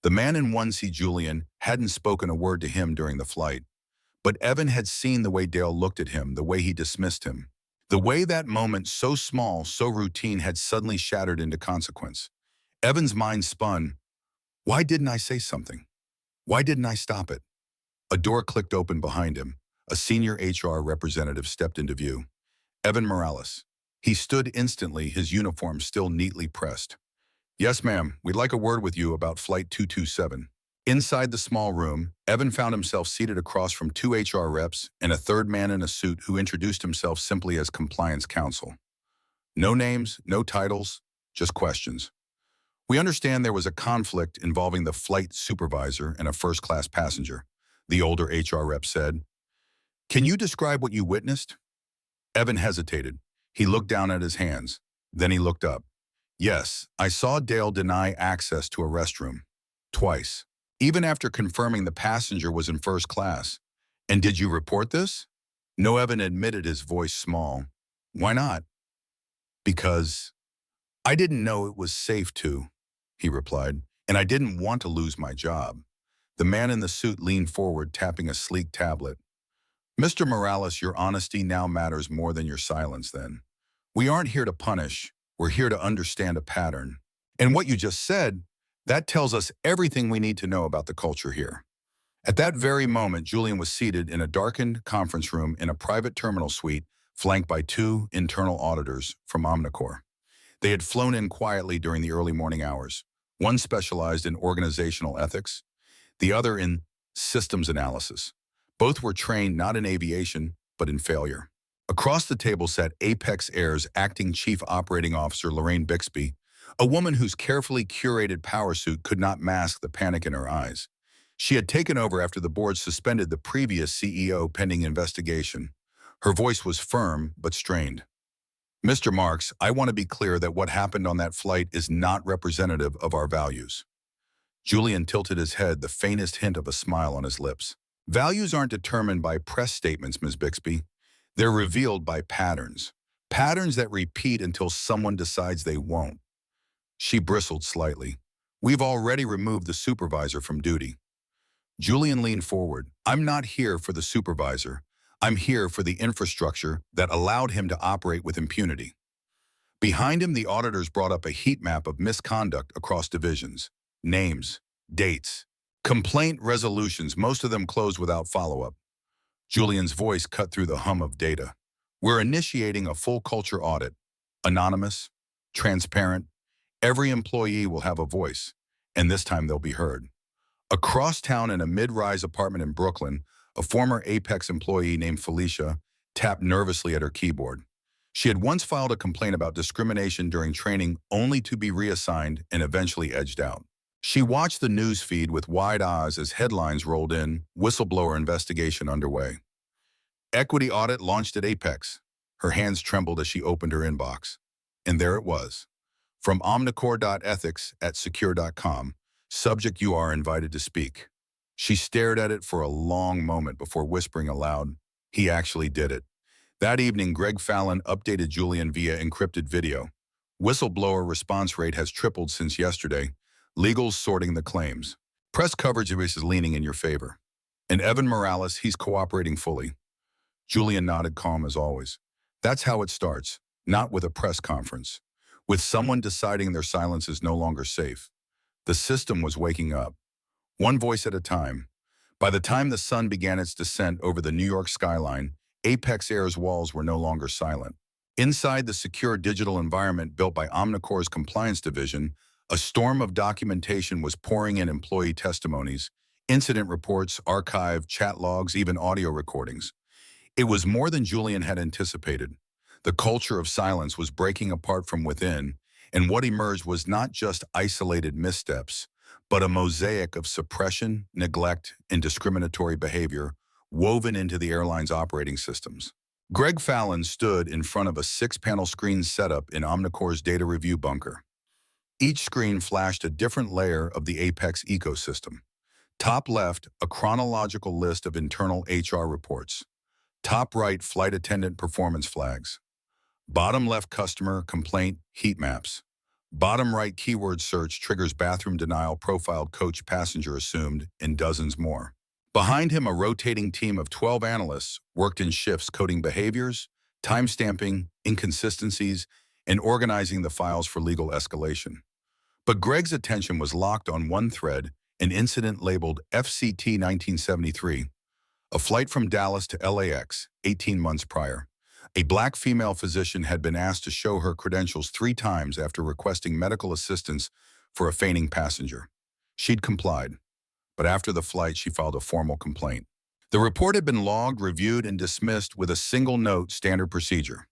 Speaker 1: The man in 1C, Julian, hadn't spoken a word to him during the flight, but Evan had seen the way Dale looked at him, the way he dismissed him. The way that moment, so small, so routine, had suddenly shattered into consequence. Evan's mind spun. Why didn't I say something? Why didn't I stop it? A door clicked open behind him. A senior HR representative stepped into view. Evan Morales. He stood instantly, his uniform still neatly pressed. Yes, ma'am, we'd like a word with you about Flight 227. Inside the small room, Evan found himself seated across from two HR reps and a third man in a suit who introduced himself simply as compliance counsel. No names, no titles, just questions. We understand there was a conflict involving the flight supervisor and a first-class passenger, the older HR rep said. Can you describe what you witnessed? Evan hesitated. He looked down at his hands. Then he looked up. Yes, I saw Dale deny access to a restroom. Twice. Even after confirming the passenger was in first class. And did you report this? No, Evan admitted, his voice small. Why not? Because I didn't know it was safe to, he replied, and I didn't want to lose my job. The man in the suit leaned forward, tapping a sleek tablet. Mr. Morales, your honesty now matters more than your silence then. We aren't here to punish. We're here to understand a pattern. And what you just said, that tells us everything we need to know about the culture here. At that very moment, Julian was seated in a darkened conference room in a private terminal suite, flanked by two internal auditors from Omnicore. They had flown in quietly during the early morning hours. One specialized in organizational ethics, the other in systems analysis. Both were trained not in aviation, but in failure. Across the table sat Apex Air's acting chief operating officer, Lorraine Bixby, a woman whose carefully curated power suit could not mask the panic in her eyes. She had taken over after the board suspended the previous CEO pending investigation. Her voice was firm but strained. Mr. Marks, I want to be clear that what happened on that flight is not representative of our values. Julian tilted his head, the faintest hint of a smile on his lips. Values aren't determined by press statements, Ms. Bixby. They're revealed by patterns. Patterns that repeat until someone decides they won't. She bristled slightly. We've already removed the supervisor from duty. Julian leaned forward. I'm not here for the supervisor. I'm here for the infrastructure that allowed him to operate with impunity. Behind him, the auditors brought up a heat map of misconduct across divisions. Names, dates, complaint resolutions, most of them closed without follow-up. Julian's voice cut through the hum of data. We're initiating a full culture audit. Anonymous, transparent. Every employee will have a voice, and this time they'll be heard. Across town in a mid-rise apartment in Brooklyn, a former Apex employee named Felicia tapped nervously at her keyboard. She had once filed a complaint about discrimination during training, only to be reassigned and eventually edged out. She watched the news feed with wide eyes as headlines rolled in, whistleblower investigation underway. Equity audit launched at Apex. Her hands trembled as she opened her inbox. And there it was. From omnicore.ethics@secure.com, subject, you are invited to speak. She stared at it for a long moment before whispering aloud, he actually did it. That evening, Greg Fallon updated Julian via encrypted video. Whistleblower response rate has tripled since yesterday. Legal's sorting the claims. Press coverage is leaning in your favor. And Evan Morales, he's cooperating fully. Julian nodded, calm as always. That's how it starts, not with a press conference. With someone deciding their silence is no longer safe. The system was waking up. One voice at a time. By the time the sun began its descent over the New York skyline, Apex Air's walls were no longer silent. Inside the secure digital environment built by Omnicore's compliance division, a storm of documentation was pouring in: employee testimonies, incident reports, archived chat logs, even audio recordings. It was more than Julian had anticipated. The culture of silence was breaking apart from within, and what emerged was not just isolated missteps, but a mosaic of suppression, neglect, and discriminatory behavior woven into the airline's operating systems. Greg Fallon stood in front of a six-panel screen setup in Omnicore's data review bunker. Each screen flashed a different layer of the Apex ecosystem. Top left, a chronological list of internal HR reports. Top right, flight attendant performance flags. Bottom left, customer complaint heat maps. Bottom right, keyword search triggers bathroom denial, profiled coach passenger assumed, and dozens more. Behind him, a rotating team of 12 analysts worked in shifts coding behaviors, timestamping inconsistencies, and organizing the files for legal escalation. But Greg's attention was locked on one thread: an incident labeled FCT 1973, a flight from Dallas to LAX 18 months prior. A black female physician had been asked to show her credentials 3 times after requesting medical assistance for a fainting passenger. She'd complied, but after the flight she filed a formal complaint. The report had been logged, reviewed, and dismissed with a single note: standard procedure.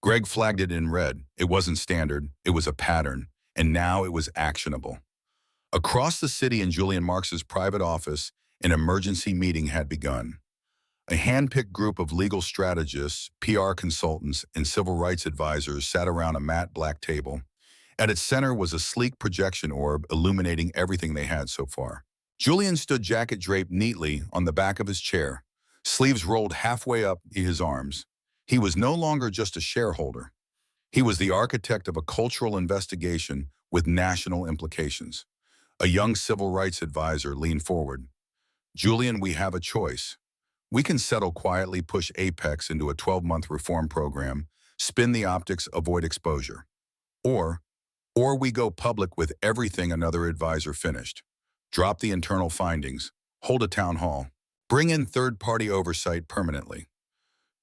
Speaker 1: Greg flagged it in red. It wasn't standard, it was a pattern, and now it was actionable. Across the city, in Julian Marks's private office, an emergency meeting had begun. A hand-picked group of legal strategists, PR consultants, and civil rights advisors sat around a matte black table. At its center was a sleek projection orb illuminating everything they had so far. Julian stood, jacket draped neatly on the back of his chair, sleeves rolled halfway up his arms. He was no longer just a shareholder. He was the architect of a cultural investigation with national implications. A young civil rights advisor leaned forward. "Julian, we have a choice. We can settle quietly, push Apex into a 12-month reform program, spin the optics, avoid exposure. Or we go public with everything," another advisor finished. "Drop the internal findings, hold a town hall, bring in third-party oversight permanently."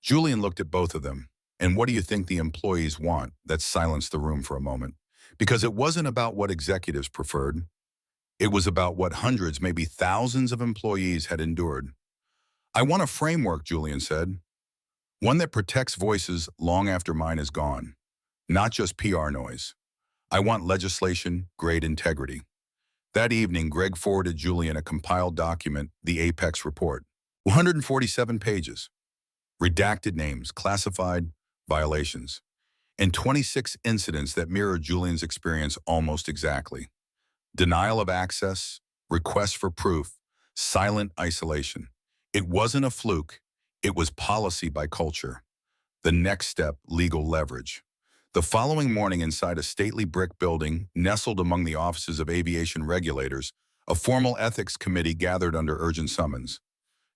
Speaker 1: Julian looked at both of them. "And what do you think the employees want?" That silenced the room for a moment. Because it wasn't about what executives preferred. It was about what hundreds, maybe thousands of employees had endured. "I want a framework," Julian said. "One that protects voices long after mine is gone. Not just PR noise. I want legislation-grade integrity." That evening, Greg forwarded Julian a compiled document, the Apex report. 147 pages. Redacted names, classified violations, and 26 incidents that mirrored Julian's experience almost exactly. Denial of access, requests for proof, silent isolation. It wasn't a fluke. It was policy by culture. The next step, legal leverage. The following morning, inside a stately brick building nestled among the offices of aviation regulators, a formal ethics committee gathered under urgent summons.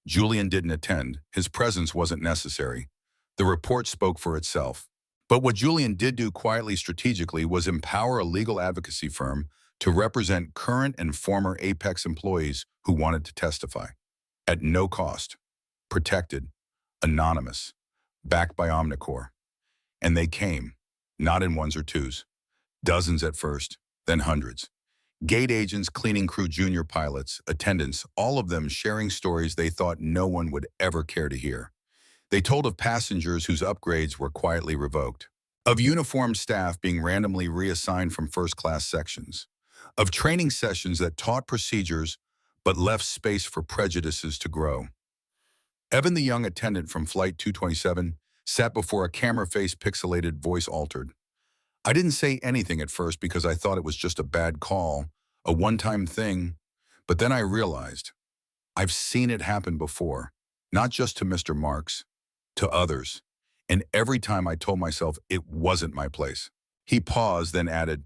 Speaker 1: Julian didn't attend. His presence wasn't necessary. The report spoke for itself. But what Julian did do quietly, strategically, was empower a legal advocacy firm to represent current and former Apex employees who wanted to testify. At no cost. Protected. Anonymous. Backed by Omnicore. And they came. Not in ones or twos. Dozens at first, then hundreds. Gate agents, cleaning crew, junior pilots, attendants, all of them sharing stories they thought no one would ever care to hear. They told of passengers whose upgrades were quietly revoked, of uniformed staff being randomly reassigned from first-class sections, of training sessions that taught procedures but left space for prejudices to grow. Evan, the young attendant from Flight 227, sat before a camera face, pixelated, voice altered. "I didn't say anything at first because I thought it was just a bad call, a one-time thing, but then I realized I've seen it happen before, not just to Mr. Marks, to others, and every time I told myself it wasn't my place." He paused, then added,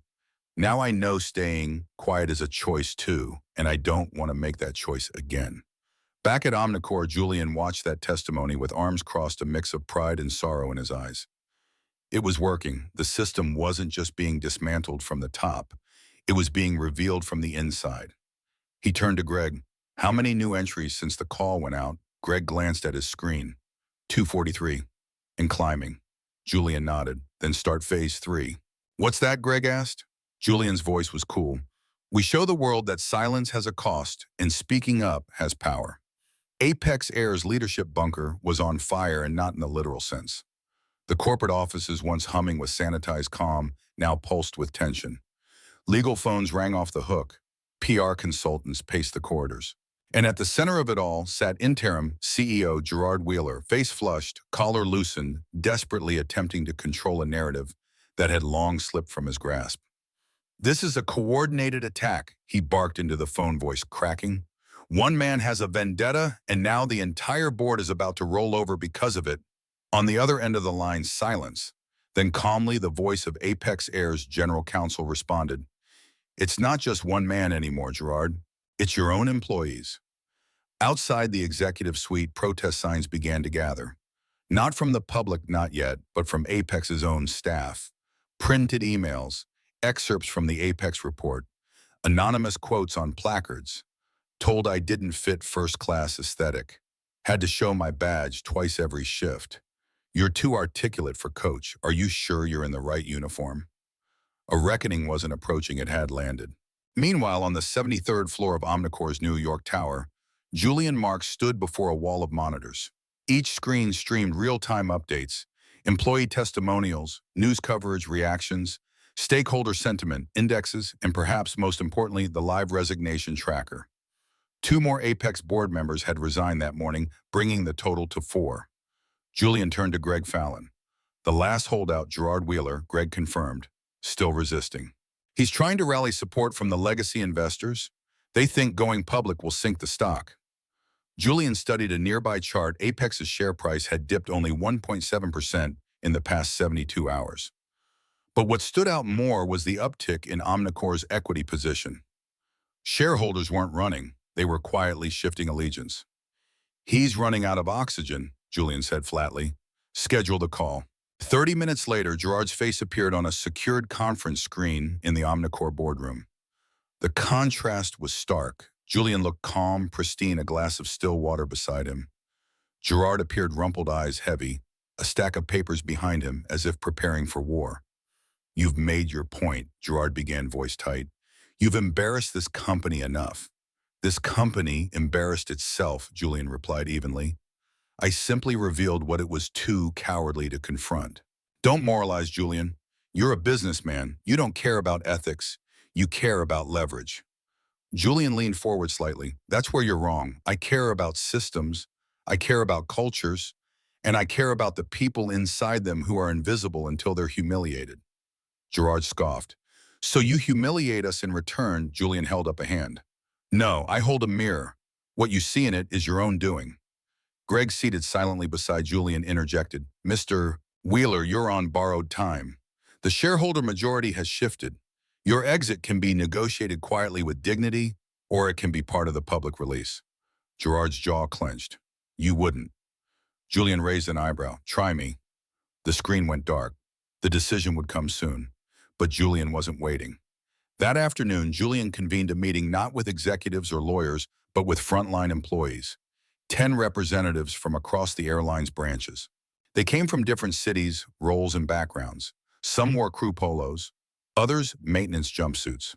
Speaker 1: "Now I know staying quiet is a choice too, and I don't want to make that choice again." Back at Omnicore, Julian watched that testimony with arms crossed, a mix of pride and sorrow in his eyes. It was working. The system wasn't just being dismantled from the top. It was being revealed from the inside. He turned to Greg. How many new entries since the call went out? Greg glanced at his screen. 243. And climbing. Julian nodded. Then start phase 3. What's that? Greg asked. Julian's voice was cool. We show the world that silence has a cost and speaking up has power. Apex Air's leadership bunker was on fire, and not in the literal sense. The corporate offices, once humming with sanitized calm, now pulsed with tension. Legal phones rang off the hook. PR consultants paced the corridors. And at the center of it all sat interim CEO Gerard Wheeler, face flushed, collar loosened, desperately attempting to control a narrative that had long slipped from his grasp. This is a coordinated attack, he barked into the phone, voice cracking. One man has a vendetta, and now the entire board is about to roll over because of it. On the other end of the line, silence. Then calmly, the voice of Apex Air's general counsel responded. It's not just one man anymore, Gerard. It's your own employees. Outside the executive suite, protest signs began to gather. Not from the public, not yet, but from Apex's own staff. Printed emails, excerpts from the Apex report, anonymous quotes on placards. Told I didn't fit first-class aesthetic. Had to show my badge twice every shift. You're too articulate for coach. Are you sure you're in the right uniform? A reckoning wasn't approaching, it had landed. Meanwhile, on the 73rd floor of Omnicore's New York Tower, Julian Marks stood before a wall of monitors. Each screen streamed real-time updates, employee testimonials, news coverage, reactions, stakeholder sentiment, indexes, and perhaps most importantly, the live resignation tracker. 2 more Apex board members had resigned that morning, bringing the total to 4. Julian turned to Greg Fallon. The last holdout, Gerard Wheeler, Greg confirmed, still resisting. He's trying to rally support from the legacy investors. They think going public will sink the stock. Julian studied a nearby chart. Apex's share price had dipped only 1.7% in the past 72 hours. But what stood out more was the uptick in Omnicore's equity position. Shareholders weren't running. They were quietly shifting allegiance. He's running out of oxygen, Julian said flatly. Schedule the call. 30 minutes later, Gerard's face appeared on a secured conference screen in the Omnicore boardroom. The contrast was stark. Julian looked calm, pristine, a glass of still water beside him. Gerard appeared, rumpled eyes heavy, a stack of papers behind him as if preparing for war. You've made your point, Gerard began, voice tight. You've embarrassed this company enough. This company embarrassed itself, Julian replied evenly. I simply revealed what it was too cowardly to confront. Don't moralize, Julian. You're a businessman. You don't care about ethics. You care about leverage. Julian leaned forward slightly. That's where you're wrong. I care about systems. I care about cultures. And I care about the people inside them who are invisible until they're humiliated. Gerard scoffed. So you humiliate us in return, Julian held up a hand. No, I hold a mirror. What you see in it is your own doing. Greg, seated silently beside Julian, interjected. Mr. Wheeler, you're on borrowed time. The shareholder majority has shifted. Your exit can be negotiated quietly with dignity, or it can be part of the public release. Gerard's jaw clenched. You wouldn't. Julian raised an eyebrow. Try me. The screen went dark. The decision would come soon. But Julian wasn't waiting. That afternoon, Julian convened a meeting not with executives or lawyers, but with frontline employees. 10 representatives from across the airline's branches. They came from different cities, roles, and backgrounds. Some wore crew polos, others maintenance jumpsuits.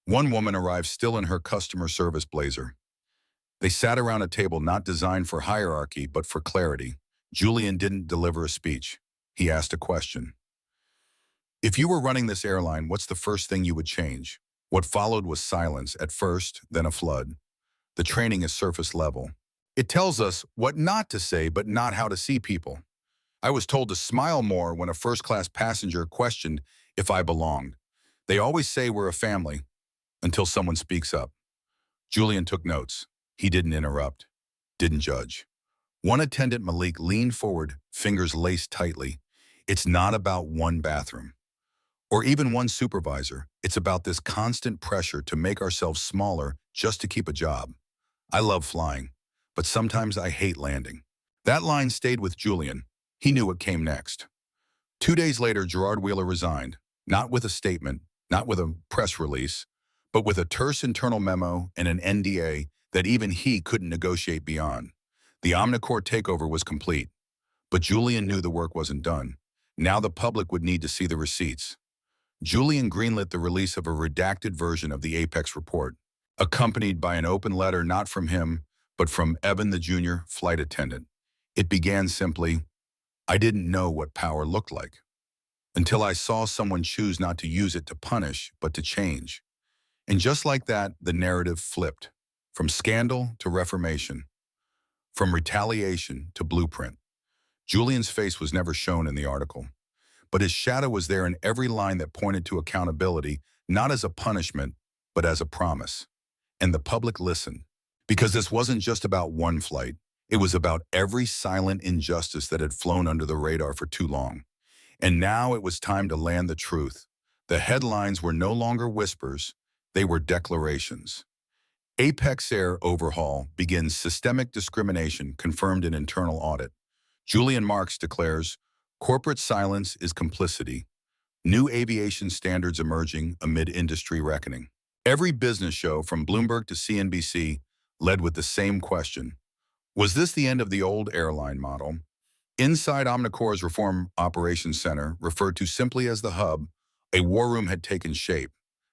Speaker 1: One woman arrived still in her customer service blazer. They sat around a table not designed for hierarchy, but for clarity. Julian didn't deliver a speech. He asked a question. If you were running this airline, what's the first thing you would change? What followed was silence at first, then a flood. The training is surface level. It tells us what not to say, but not how to see people. I was told to smile more when a first-class passenger questioned if I belonged. They always say we're a family, until someone speaks up. Julian took notes. He didn't interrupt, didn't judge. One attendant, Malik, leaned forward, fingers laced tightly. It's not about one bathroom, or even one supervisor. It's about this constant pressure to make ourselves smaller just to keep a job. I love flying, but sometimes I hate landing. That line stayed with Julian. He knew what came next. 2 days later, Gerard Wheeler resigned, not with a statement, not with a press release, but with a terse internal memo and an NDA that even he couldn't negotiate beyond. The Omnicore takeover was complete, but Julian knew the work wasn't done. Now the public would need to see the receipts. Julian greenlit the release of a redacted version of the Apex report, accompanied by an open letter not from him, but from Evan the junior flight attendant. It began simply, "I didn't know what power looked like until I saw someone choose not to use it to punish, but to change." And just like that, the narrative flipped, from scandal to reformation, from retaliation to blueprint. Julian's face was never shown in the article, but his shadow was there in every line that pointed to accountability, not as a punishment, but as a promise. And the public listened, because this wasn't just about one flight. It was about every silent injustice that had flown under the radar for too long. And now it was time to land the truth. The headlines were no longer whispers, they were declarations. Apex Air overhaul begins systemic discrimination confirmed in internal audit. Julian Marks declares, corporate silence is complicity. New aviation standards emerging amid industry reckoning. Every business show from Bloomberg to CNBC led with the same question. Was this the end of the old airline model? Inside Omnicore's Reform Operations Center, referred to simply as the hub, a war room had taken shape.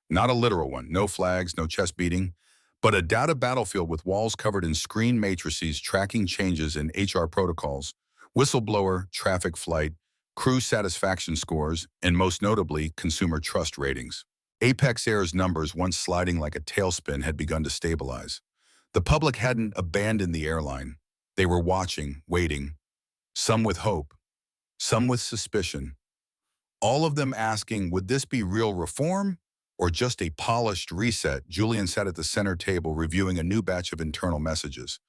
Speaker 1: Not a literal one, no flags, no chest beating, but a data battlefield with walls covered in screen matrices tracking changes in HR protocols, whistleblower, traffic flight, crew satisfaction scores, and most notably, consumer trust ratings. Apex Air's numbers, once sliding like a tailspin, had begun to stabilize. The public hadn't abandoned the airline. They were watching, waiting, some with hope, some with suspicion. All of them asking, would this be real reform or just a polished reset? Julian sat at the center table reviewing a new batch of internal messages.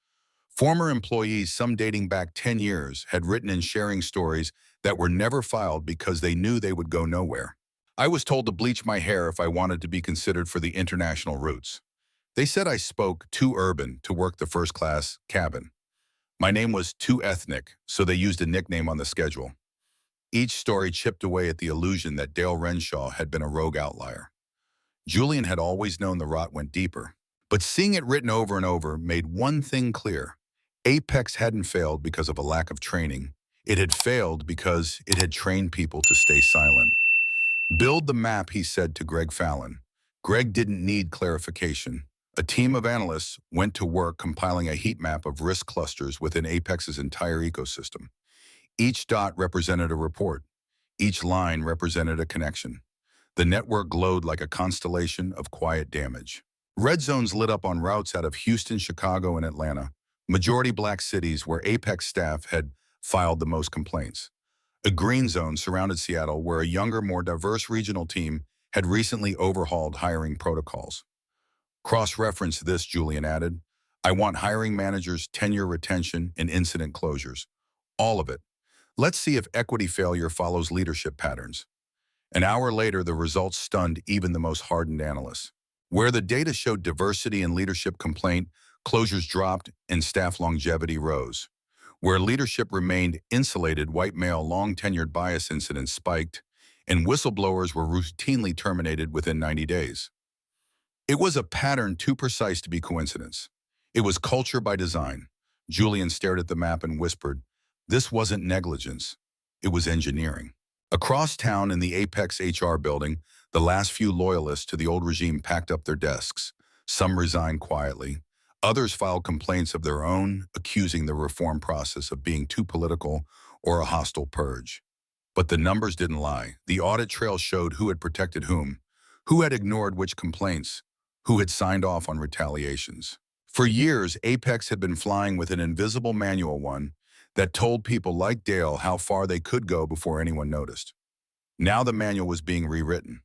Speaker 1: Former employees, some dating back 10 years, had written and sharing stories that were never filed because they knew they would go nowhere. I was told to bleach my hair if I wanted to be considered for the international routes. They said I spoke too urban to work the first-class cabin. My name was too ethnic, so they used a nickname on the schedule. Each story chipped away at the illusion that Dale Renshaw had been a rogue outlier. Julian had always known the rot went deeper, but seeing it written over and over made one thing clear. Apex hadn't failed because of a lack of training. It had failed because it had trained people to stay silent. Build the map, he said to Greg Fallon. Greg didn't need clarification. A team of analysts went to work compiling a heat map of risk clusters within Apex's entire ecosystem. Each dot represented a report. Each line represented a connection. The network glowed like a constellation of quiet damage. Red zones lit up on routes out of Houston, Chicago, and Atlanta, majority black cities where Apex staff had filed the most complaints. A green zone surrounded Seattle, where a younger, more diverse regional team had recently overhauled hiring protocols. Cross-reference this, Julian added. I want hiring managers, tenure retention, and incident closures. All of it. Let's see if equity failure follows leadership patterns. An hour later, the results stunned even the most hardened analysts. Where the data showed diversity and leadership complaint, closures dropped and staff longevity rose. Where leadership remained insulated, white male long-tenured bias incidents spiked, and whistleblowers were routinely terminated within 90 days. It was a pattern too precise to be coincidence. It was culture by design. Julian stared at the map and whispered, this wasn't negligence, it was engineering. Across town in the Apex HR building, the last few loyalists to the old regime packed up their desks. Some resigned quietly. Others filed complaints of their own, accusing the reform process of being too political or a hostile purge. But the numbers didn't lie. The audit trail showed who had protected whom, who had ignored which complaints, who had signed off on retaliations. For years, Apex had been flying with an invisible manual, one that told people like Dale how far they could go before anyone noticed. Now the manual was being rewritten.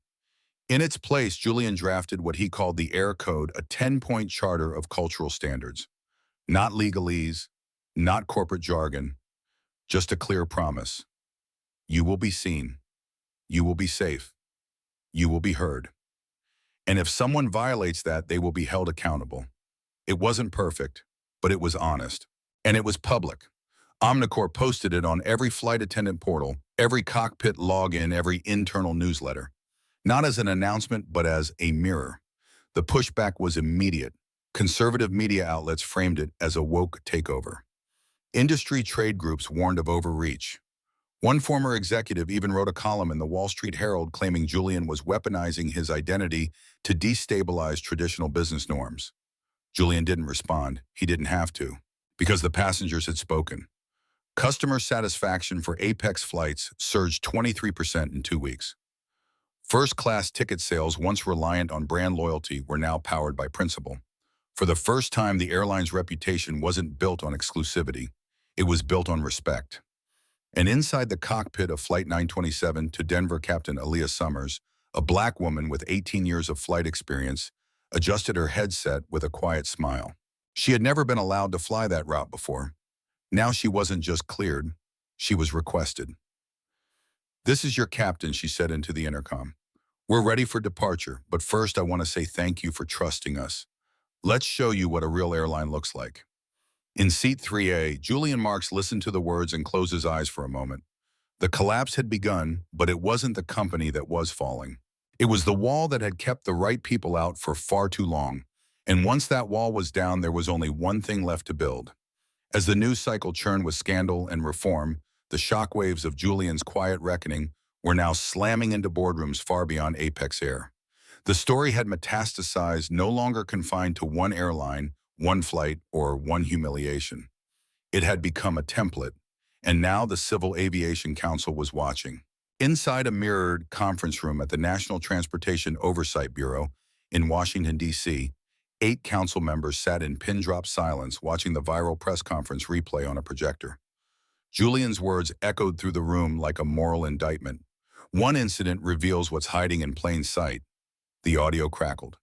Speaker 1: In its place, Julian drafted what he called the Air Code, a 10-point charter of cultural standards. Not legalese, not corporate jargon, just a clear promise. You will be seen. You will be safe. You will be heard. And if someone violates that, they will be held accountable. It wasn't perfect, but it was honest. And it was public. Omnicore posted it on every flight attendant portal, every cockpit login, every internal newsletter. Not as an announcement, but as a mirror. The pushback was immediate. Conservative media outlets framed it as a woke takeover. Industry trade groups warned of overreach. One former executive even wrote a column in the Wall Street Herald claiming Julian was weaponizing his identity to destabilize traditional business norms. Julian didn't respond. He didn't have to, because the passengers had spoken. Customer satisfaction for Apex flights surged 23% in 2 weeks. First-class ticket sales, once reliant on brand loyalty, were now powered by principle. For the first time, the airline's reputation wasn't built on exclusivity. It was built on respect. And inside the cockpit of Flight 927 to Denver, Captain Aaliyah Summers, a black woman with 18 years of flight experience, adjusted her headset with a quiet smile. She had never been allowed to fly that route before. Now she wasn't just cleared, she was requested. "This is your captain," she said into the intercom. "We're ready for departure, but first I want to say thank you for trusting us. Let's show you what a real airline looks like." In seat 3A, Julian Marks listened to the words and closed his eyes for a moment. The collapse had begun, but it wasn't the company that was falling. It was the wall that had kept the right people out for far too long. And once that wall was down, there was only one thing left to build. As the news cycle churned with scandal and reform, the shockwaves of Julian's quiet reckoning were now slamming into boardrooms far beyond Apex Air. The story had metastasized, no longer confined to one airline, one flight, or one humiliation. It had become a template, and now the Civil Aviation Council was watching. Inside a mirrored conference room at the National Transportation Oversight Bureau in Washington, D.C., 8 council members sat in pin-drop silence watching the viral press conference replay on a projector. Julian's words echoed through the room like a moral indictment. "One incident reveals what's hiding in plain sight." The audio crackled.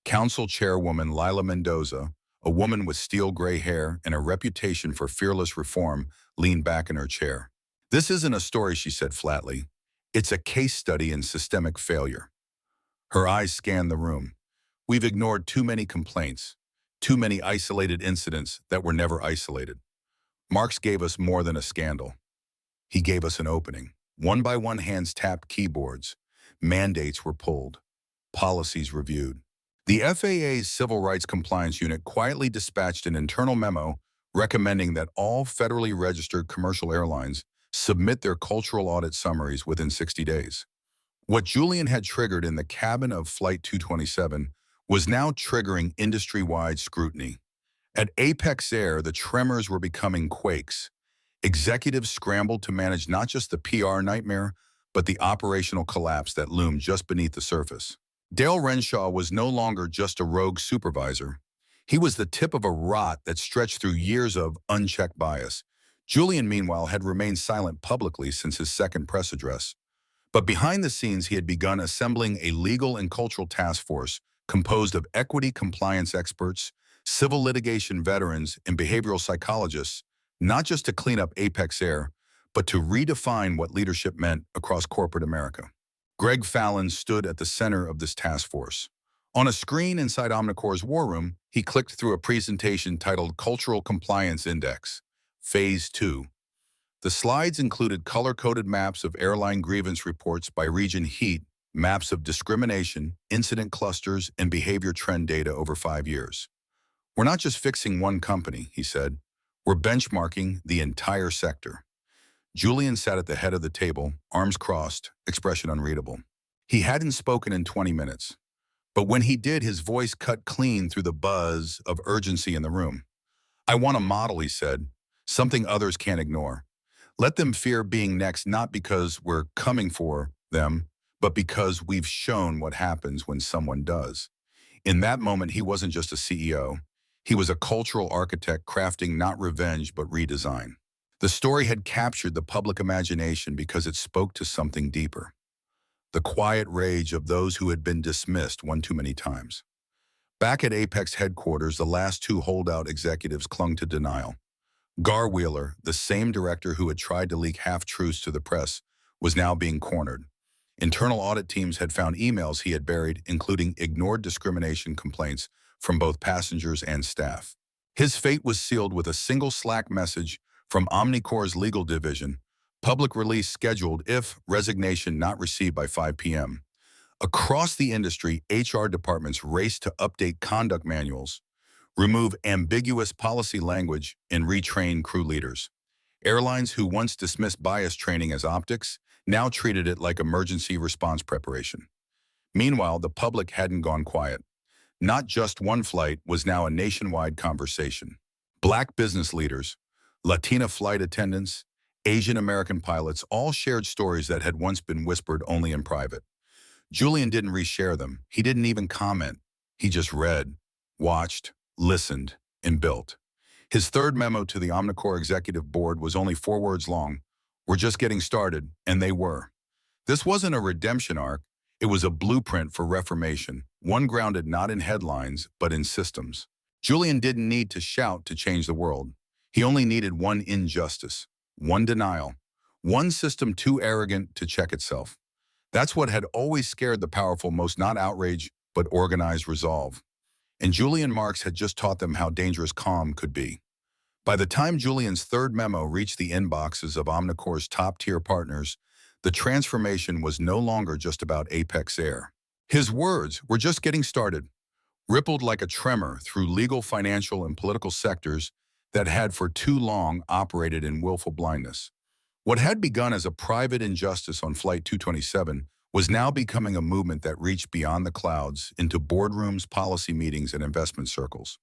Speaker 1: Council Chairwoman Lila Mendoza, a woman with steel gray hair and a reputation for fearless reform, leaned back in her chair. "This isn't a story," she said flatly. "It's a case study in systemic failure." Her eyes scanned the room. "We've ignored too many complaints, too many isolated incidents that were never isolated. Marks gave us more than a scandal. He gave us an opening. One by one, hands tapped keyboards. Mandates were pulled. Policies reviewed. The FAA's Civil Rights Compliance Unit quietly dispatched an internal memo recommending that all federally registered commercial airlines submit their cultural audit summaries within 60 days. What Julian had triggered in the cabin of Flight 227 was now triggering industry-wide scrutiny. At Apex Air, the tremors were becoming quakes. Executives scrambled to manage not just the PR nightmare, but the operational collapse that loomed just beneath the surface. Dale Renshaw was no longer just a rogue supervisor. He was the tip of a rot that stretched through years of unchecked bias. Julian, meanwhile, had remained silent publicly since his second press address. But behind the scenes, he had begun assembling a legal and cultural task force composed of equity compliance experts, civil litigation veterans, and behavioral psychologists, not just to clean up Apex Air, but to redefine what leadership meant across corporate America. Greg Fallon stood at the center of this task force. On a screen inside Omnicore's war room, he clicked through a presentation titled Cultural Compliance Index, Phase 2. The slides included color-coded maps of airline grievance reports by region heat, maps of discrimination, incident clusters, and behavior trend data over 5 years. "We're not just fixing one company," he said. "We're benchmarking the entire sector." Julian sat at the head of the table, arms crossed, expression unreadable. He hadn't spoken in 20 minutes. But when he did, his voice cut clean through the buzz of urgency in the room. "I want a model," he said, "something others can't ignore. Let them fear being next, not because we're coming for them, but because we've shown what happens when someone does." In that moment, he wasn't just a CEO. He was a cultural architect crafting not revenge, but redesign. The story had captured the public imagination because it spoke to something deeper. The quiet rage of those who had been dismissed one too many times. Back at Apex headquarters, the last 2 holdout executives clung to denial. Gar Wheeler, the same director who had tried to leak half-truths to the press, was now being cornered. Internal audit teams had found emails he had buried, including ignored discrimination complaints from both passengers and staff. His fate was sealed with a single Slack message from Omnicore's legal division: public release scheduled if resignation not received by 5 p.m. Across the industry, HR departments raced to update conduct manuals. remove ambiguous policy language, and retrain crew leaders. Airlines who once dismissed bias training as optics now treated it like emergency response preparation. Meanwhile, the public hadn't gone quiet. Not just one flight was now a nationwide conversation. Black business leaders, Latina flight attendants, Asian American pilots all shared stories that had once been whispered only in private. Julian didn't reshare them. He didn't even comment. He just read, watched, listened, and built. His third memo to the Omnicore Executive Board was only 4 words long. We're just getting started, and they were. This wasn't a redemption arc. It was a blueprint for reformation, one grounded not in headlines, but in systems. Julian didn't need to shout to change the world. He only needed one injustice, one denial, one system too arrogant to check itself. That's what had always scared the powerful most, not outrage, but organized resolve. And Julian Marks had just taught them how dangerous calm could be. By the time Julian's third memo reached the inboxes of Omnicore's top-tier partners, the transformation was no longer just about Apex Air. His words, "we're just getting started," rippled like a tremor through legal, financial, and political sectors that had for too long operated in willful blindness. What had begun as a private injustice on Flight 227 was now becoming a movement that reached beyond the clouds into boardrooms, policy meetings, and investment circles.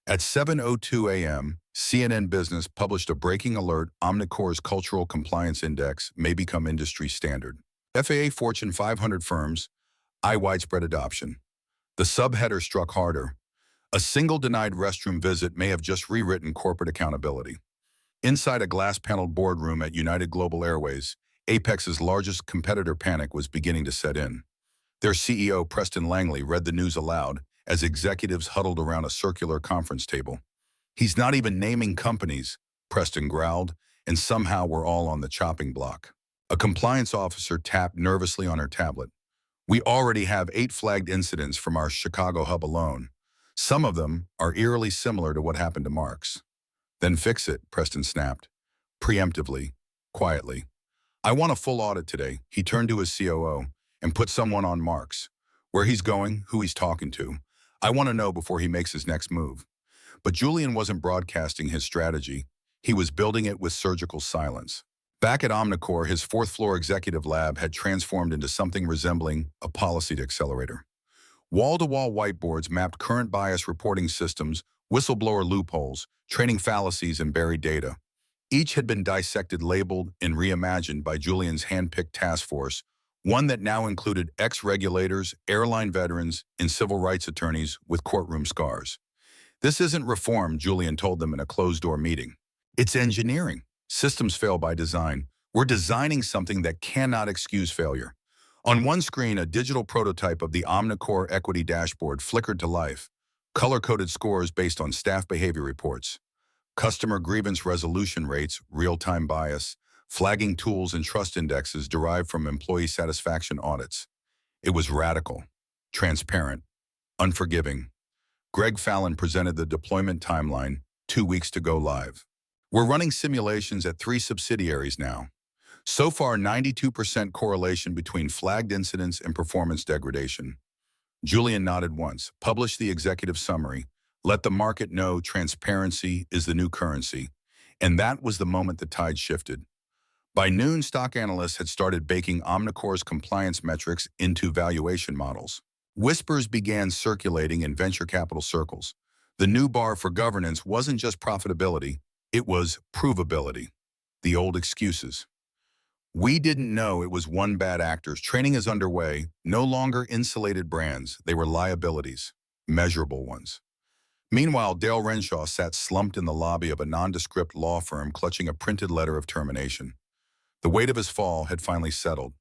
Speaker 1: At 7:02 a.m., CNN Business published a breaking alert: Omnicore's Cultural Compliance Index may become industry standard. FAA Fortune 500 firms eye widespread adoption. The subheader struck harder. A single denied restroom visit may have just rewritten corporate accountability. Inside a glass-paneled boardroom at United Global Airways, Apex's largest competitor panic was beginning to set in. Their CEO, Preston Langley, read the news aloud as executives huddled around a circular conference table. "He's not even naming companies," Preston growled, "and somehow we're all on the chopping block." A compliance officer tapped nervously on her tablet. "We already have 8 flagged incidents from our Chicago hub alone. Some of them are eerily similar to what happened to Marks." "Then fix it," Preston snapped, preemptively, quietly. "I want a full audit today." He turned to his COO and put someone on Marks. Where he's going, who he's talking to. I want to know before he makes his next move. But Julian wasn't broadcasting his strategy. He was building it with surgical silence. Back at Omnicore, his 4th-floor executive lab had transformed into something resembling a policy accelerator. Wall-to-wall whiteboards mapped current bias reporting systems, whistleblower loopholes, training fallacies, and buried data. Each had been dissected, labeled, and reimagined by Julian's hand-picked task force, one that now included ex-regulators, airline veterans, and civil rights attorneys with courtroom scars. "This isn't reform," Julian told them in a closed-door meeting. "It's engineering. Systems fail by design. We're designing something that cannot excuse failure." On one screen, a digital prototype of the Omnicore Equity Dashboard flickered to life, color-coded scores based on staff behavior reports, customer grievance resolution rates, real-time bias, flagging tools, and trust indexes derived from employee satisfaction audits. It was radical, transparent, unforgiving. Greg Fallon presented the deployment timeline: 2 weeks to go live. "We're running simulations at 3 subsidiaries now. So far, 92% correlation between flagged incidents and performance degradation." Julian nodded once, published the executive summary, "Let the market know transparency is the new currency." And that was the moment the tide shifted. By noon, stock analysts had started baking Omnicore's compliance metrics into valuation models. Whispers began circulating in venture capital circles. The new bar for governance wasn't just profitability, it was provability. The old excuses. "We didn't know it was one bad actors. Training is underway." No longer insulated brands, they were liabilities, measurable ones. Meanwhile, Dale Renshaw sat slumped in the lobby of a nondescript law firm, clutching a printed letter of termination. The weight of his fall had finally settled.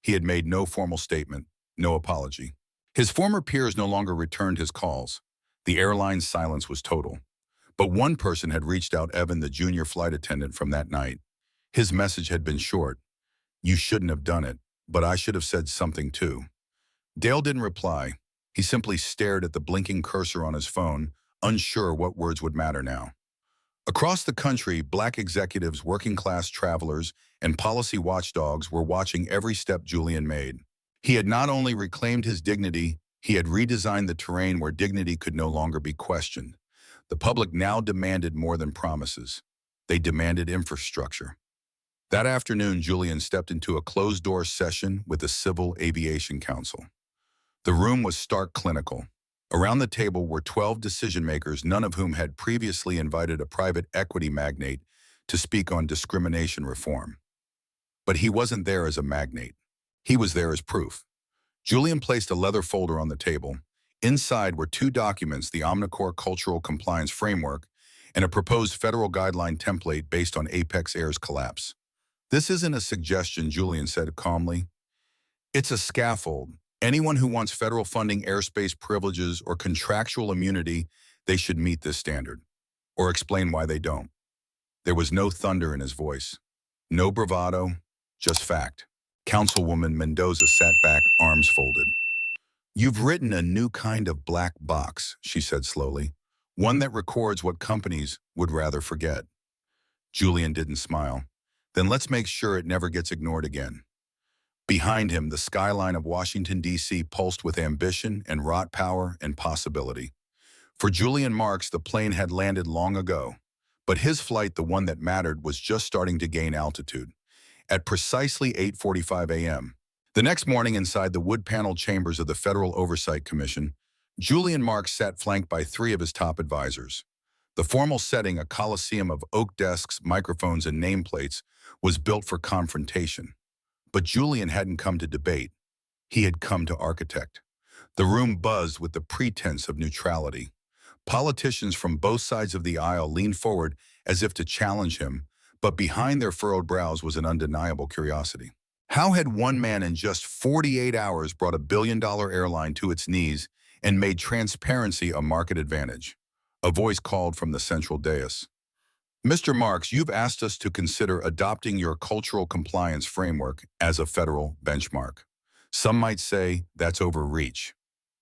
Speaker 1: He had made no formal statement, no apology. His former peers no longer returned his calls. The airline's silence was total. But one person had reached out: Evan, the junior flight attendant from that night. His message had been short: "You shouldn't have done it, but I should have said something too." Dale didn't reply. He simply stared at the blinking cursor on his phone, unsure what words would matter now. Across the country, Black executives, working-class travelers, and policy watchdogs were watching every step Julian made. He had not only reclaimed his dignity, he had redesigned the terrain where dignity could no longer be questioned. The public now demanded more than promises. They demanded infrastructure. That afternoon, Julian stepped into a closed-door session with the Civil Aviation Council. The room was stark clinical. Around the table were 12 decision-makers, none of whom had previously invited a private equity magnate to speak on discrimination reform. But he wasn't there as a magnate. He was there as proof. Julian placed a leather folder on the table. Inside were two documents, the Omnicore Cultural Compliance Framework and a proposed federal guideline template based on Apex Air's collapse. "This isn't a suggestion," Julian said calmly. "It's a scaffold. Anyone who wants federal funding, airspace privileges, or contractual immunity, they should meet this standard. Or explain why they don't." There was no thunder in his voice. No bravado, just fact. Councilwoman Mendoza sat back, arms folded. "You've written a new kind of black box," she said slowly. "One that records what companies would rather forget." Julian didn't smile. "Then let's make sure it never gets ignored again." Behind him, the skyline of Washington, D.C. pulsed with ambition and wrought power and possibility. For Julian Marks, the plane had landed long ago, but his flight, the one that mattered, was just starting to gain altitude. At precisely 8:45 a.m., the next morning inside the wood-paneled chambers of the Federal Oversight Commission, Julian Marks sat flanked by three of his top advisors. The formal setting, a coliseum of oak desks, microphones, and nameplates, was built for confrontation. But Julian hadn't come to debate. He had come to architect. The room buzzed with the pretense of neutrality. Politicians from both sides of the aisle leaned forward as if to challenge him, but behind their furrowed brows was an undeniable curiosity. How had one man in just 48 hours brought a billion-dollar airline to its knees and made transparency a market advantage? A voice called from the central dais. "Mr. Marks, you've asked us to consider adopting your cultural compliance framework as a federal benchmark. Some might say that's overreach.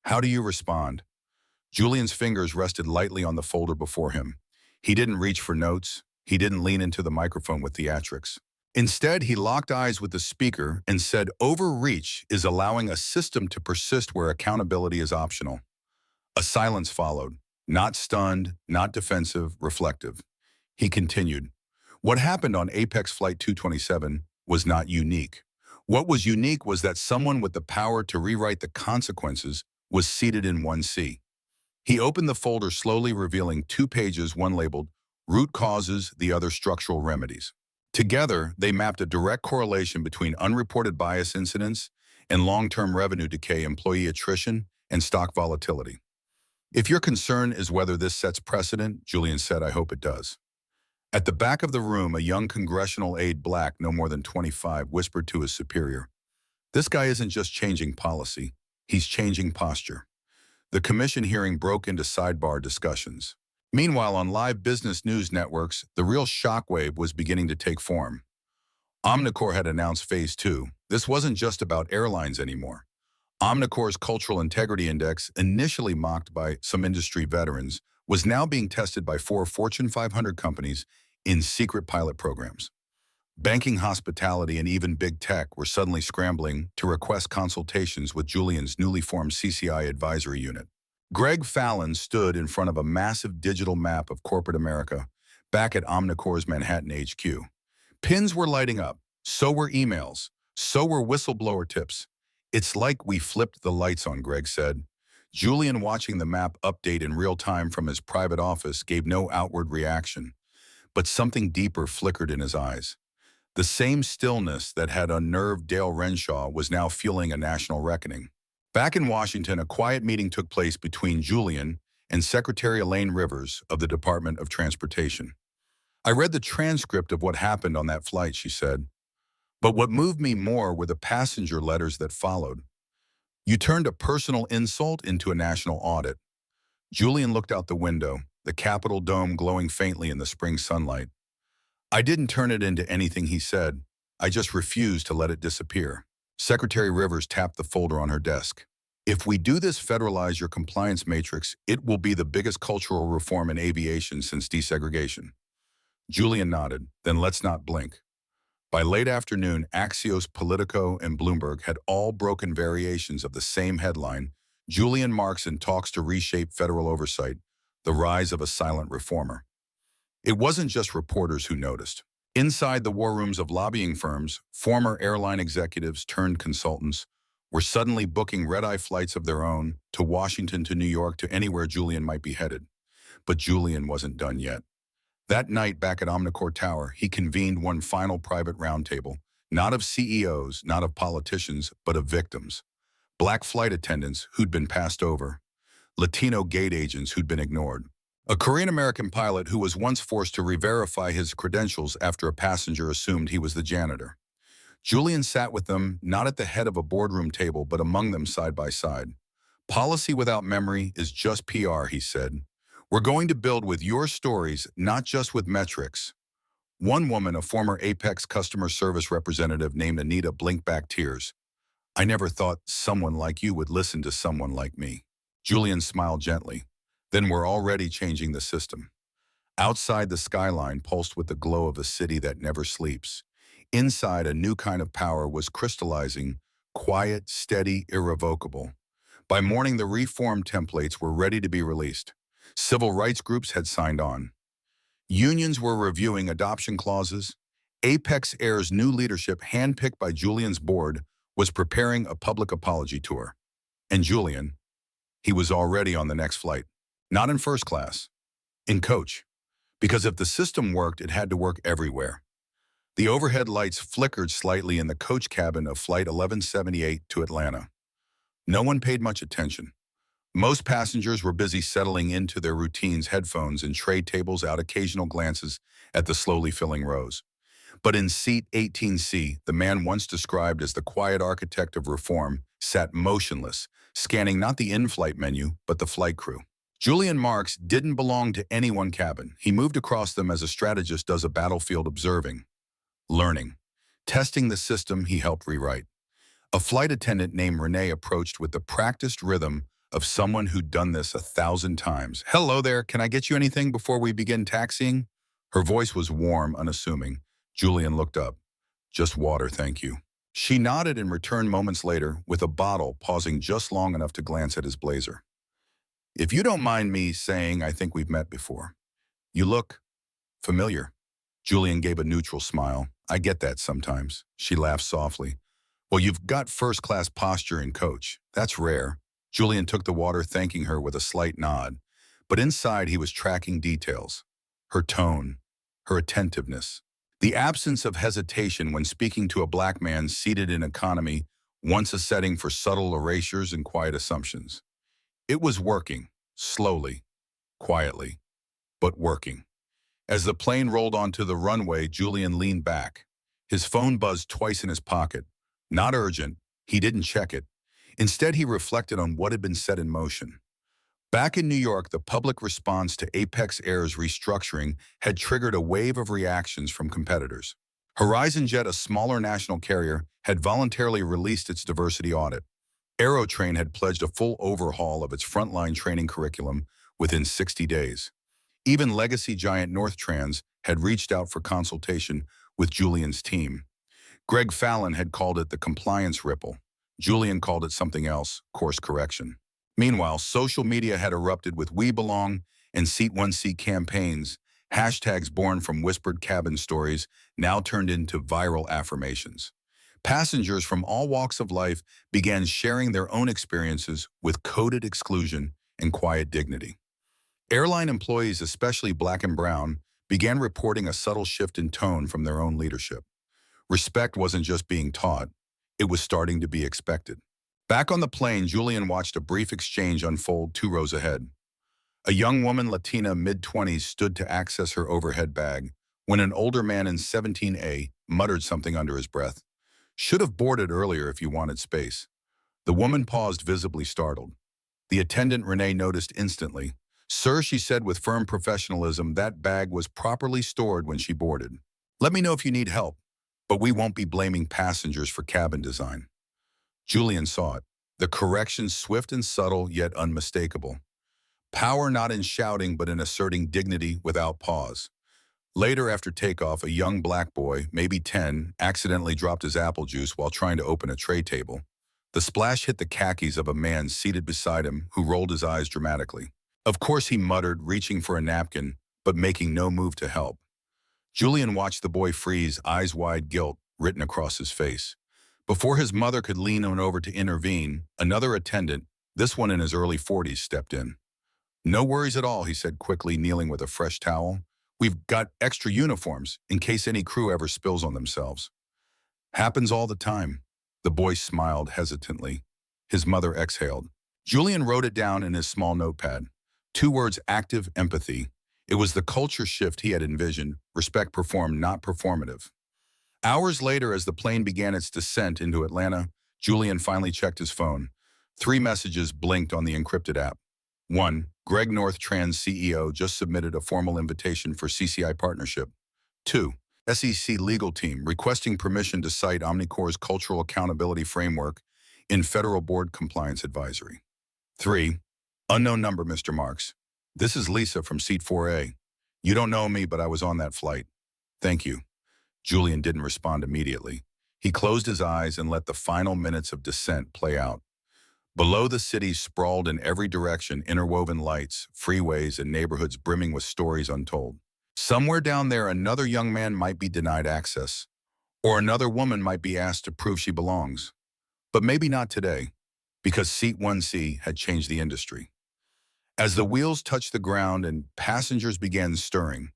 Speaker 1: How do you respond?" Julian's fingers rested lightly on the folder before him. He didn't reach for notes. He didn't lean into the microphone with theatrics. Instead, he locked eyes with the speaker and said, "Overreach is allowing a system to persist where accountability is optional." A silence followed, not stunned, not defensive, reflective. He continued, "What happened on Apex Flight 227 was not unique. What was unique was that someone with the power to rewrite the consequences was seated in 1C. He opened the folder slowly, revealing 2 pages, one labeled Root Causes, the other Structural Remedies. Together, they mapped a direct correlation between unreported bias incidents and long-term revenue decay, employee attrition, and stock volatility. "If your concern is whether this sets precedent," Julian said, "I hope it does." At the back of the room, a young congressional aide, black, no more than 25, whispered to his superior, "This guy isn't just changing policy, he's changing posture." The commission hearing broke into sidebar discussions. Meanwhile, on live business news networks, the real shockwave was beginning to take form. Omnicore had announced Phase 2. This wasn't just about airlines anymore. Omnicore's Cultural Integrity Index, initially mocked by some industry veterans, was now being tested by 4 Fortune 500 companies in secret pilot programs. Banking, hospitality, and even big tech were suddenly scrambling to request consultations with Julian's newly formed CCI advisory unit. Greg Fallon stood in front of a massive digital map of corporate America back at Omnicore's Manhattan HQ. Pins were lighting up, so were emails, so were whistleblower tips. "It's like we flipped the lights on," Greg said. Julian, watching the map update in real time from his private office, gave no outward reaction, but something deeper flickered in his eyes. The same stillness that had unnerved Dale Renshaw was now fueling a national reckoning. Back in Washington, a quiet meeting took place between Julian and Secretary Elaine Rivers of the Department of Transportation. "I read the transcript of what happened on that flight," she said. "But what moved me more were the passenger letters that followed. You turned a personal insult into a national audit." Julian looked out the window, the Capitol dome glowing faintly in the spring sunlight. "I didn't turn it into anything," he said. "I just refused to let it disappear." Secretary Rivers tapped the folder on her desk. "If we do this, federalize your compliance matrix, it will be the biggest cultural reform in aviation since desegregation." Julian nodded. "Then let's not blink." By late afternoon, Axios, Politico, and Bloomberg had all broken variations of the same headline, "Julian Marks in talks to reshape federal oversight, the rise of a silent reformer. It wasn't just reporters who noticed. Inside the war rooms of lobbying firms, former airline executives turned consultants were suddenly booking red-eye flights of their own to Washington, to New York, to anywhere Julian might be headed. But Julian wasn't done yet. That night back at Omnicore Tower, he convened one final private roundtable, not of CEOs, not of politicians, but of victims. Black flight attendants who'd been passed over, Latino gate agents who'd been ignored, a Korean-American pilot who was once forced to re-verify his credentials after a passenger assumed he was the janitor. Julian sat with them, not at the head of a boardroom table, but among them side by side. Policy without memory is just PR, he said. We're going to build with your stories, not just with metrics. One woman, a former Apex customer service representative named Anita, blinked back tears. I never thought someone like you would listen to someone like me. Julian smiled gently. Then we're already changing the system. Outside, the skyline pulsed with the glow of a city that never sleeps. Inside, a new kind of power was crystallizing, quiet, steady, irrevocable. By morning, the reform templates were ready to be released. Civil rights groups had signed on. Unions were reviewing adoption clauses. Apex Air's new leadership, handpicked by Julian's board, was preparing a public apology tour. And Julian, he was already on the next flight. Not in first class, in coach. Because if the system worked, it had to work everywhere. The overhead lights flickered slightly in the coach cabin of Flight 1178 to Atlanta. No one paid much attention. Most passengers were busy settling into their routines, headphones and tray tables, out occasional glances at the slowly filling rows. But in seat 18C, the man once described as the quiet architect of reform sat motionless, scanning not the in-flight menu, but the flight crew. Julian Marks didn't belong to any one cabin. He moved across them as a strategist does a battlefield, observing, learning, testing the system he helped rewrite. A flight attendant named Renee approached with the practiced rhythm of someone who'd done this 1,000 times. Hello there, can I get you anything before we begin taxiing? Her voice was warm, unassuming. Julian looked up. Just water, thank you. She nodded and returned moments later with a bottle, pausing just long enough to glance at his blazer. If you don't mind me saying, I think we've met before. You look familiar. Julian gave a neutral smile. I get that sometimes. She laughed softly. Well, you've got first-class posture in coach. That's rare. Julian took the water, thanking her with a slight nod. But inside, he was tracking details. Her tone, her attentiveness. The absence of hesitation when speaking to a black man seated in economy, once a setting for subtle erasures and quiet assumptions. It was working, slowly, quietly, but working. As the plane rolled onto the runway, Julian leaned back. His phone buzzed twice in his pocket. Not urgent, he didn't check it. Instead, he reflected on what had been set in motion. Back in New York, the public response to Apex Air's restructuring had triggered a wave of reactions from competitors. HorizonJet, a smaller national carrier, had voluntarily released its diversity audit. Aerotrain had pledged a full overhaul of its frontline training curriculum within 60 days. Even legacy giant Northtrans had reached out for consultation with Julian's team. Greg Fallon had called it the compliance ripple. Julian called it something else, course correction. Meanwhile, social media had erupted with We Belong and Seat 1C campaigns, hashtags born from whispered cabin stories now turned into viral affirmations. Passengers from all walks of life began sharing their own experiences with coded exclusion and quiet dignity. Airline employees, especially black and brown, began reporting a subtle shift in tone from their own leadership. Respect wasn't just being taught, it was starting to be expected. Back on the plane, Julian watched a brief exchange unfold 2 rows ahead. A young woman, Latina, mid-20s, stood to access her overhead bag when an older man in 17A muttered something under his breath. Should have boarded earlier if you wanted space. The woman paused, visibly startled. The attendant, Renee, noticed instantly. Sir, she said with firm professionalism, that bag was properly stored when she boarded. Let me know if you need help, but we won't be blaming passengers for cabin design. Julian saw it. The correction, swift and subtle, yet unmistakable. Power not in shouting, but in asserting dignity without pause. Later, after takeoff, a young black boy, maybe 10, accidentally dropped his apple juice while trying to open a tray table. The splash hit the khakis of a man seated beside him who rolled his eyes dramatically. Of course, he muttered, reaching for a napkin, but making no move to help. Julian watched the boy freeze, eyes wide, guilt written across his face. Before his mother could lean on over to intervene, another attendant, this one in his early 40s, stepped in. "No worries at all," he said quickly, kneeling with a fresh towel. "We've got extra uniforms in case any crew ever spills on themselves." "Happens all the time." The boy smiled hesitantly. His mother exhaled. Julian wrote it down in his small notepad. 2 words: active empathy. It was the culture shift he had envisioned: respect performed, not performative. Hours later, as the plane began its descent into Atlanta, Julian finally checked his phone. 3 messages blinked on the encrypted app. 1. Greg North, Trans CEO, just submitted a formal invitation for CCI partnership. 2. SEC legal team requesting permission to cite Omnicore's cultural accountability framework in federal board compliance advisory. 3. Unknown number, Mr. Marks. This is Lisa from seat 4A. You don't know me, but I was on that flight. Thank you. Julian didn't respond immediately. He closed his eyes and let the final minutes of descent play out. Below, the city sprawled in every direction, interwoven lights, freeways, and neighborhoods brimming with stories untold. Somewhere down there, another young man might be denied access, or another woman might be asked to prove she belongs. But maybe not today, because Seat 1C had changed the industry. As the wheels touched the ground and passengers began stirring,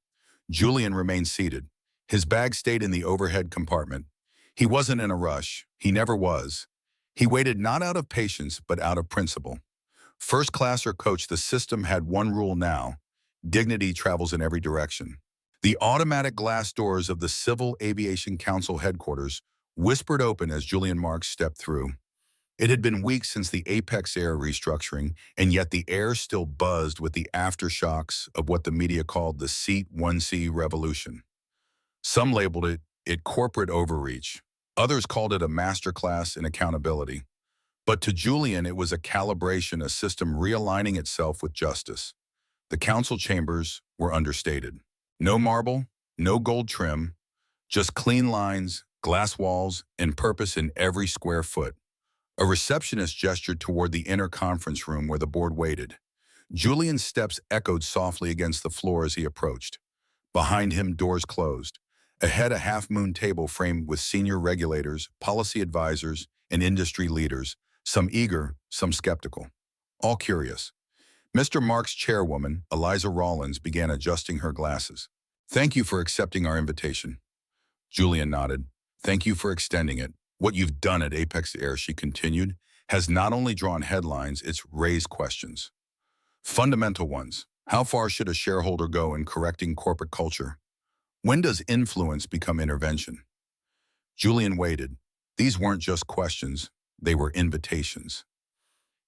Speaker 1: Julian remained seated. His bag stayed in the overhead compartment. He wasn't in a rush. He never was. He waited not out of patience, but out of principle. First class or coach, the system had one rule now: dignity travels in every direction. The automatic glass doors of the Civil Aviation Council headquarters whispered open as Julian Marks stepped through. It had been weeks since the Apex Air restructuring, and yet the air still buzzed with the aftershocks of what the media called the Seat 1C revolution. Some labeled it corporate overreach. Others called it a masterclass in accountability. But to Julian, it was a calibration, a system realigning itself with justice. The council chambers were understated. No marble, no gold trim, just clean lines, glass walls, and purpose in every square foot. A receptionist gestured toward the inner conference room where the board waited. Julian's steps echoed softly against the floor as he approached. Behind him, doors closed. Ahead, a half-moon table framed with senior regulators, policy advisors, and industry leaders, some eager, some skeptical, all curious. Mr. Marks' chairwoman, Eliza Rollins, began adjusting her glasses. "Thank you for accepting our invitation." Julian nodded. "Thank you for extending it. What you've done at Apex Air," she continued, "has not only drawn headlines, it's raised questions. Fundamental ones. How far should a shareholder go in correcting corporate culture? When does influence become intervention?" Julian waited. These weren't just questions, they were invitations.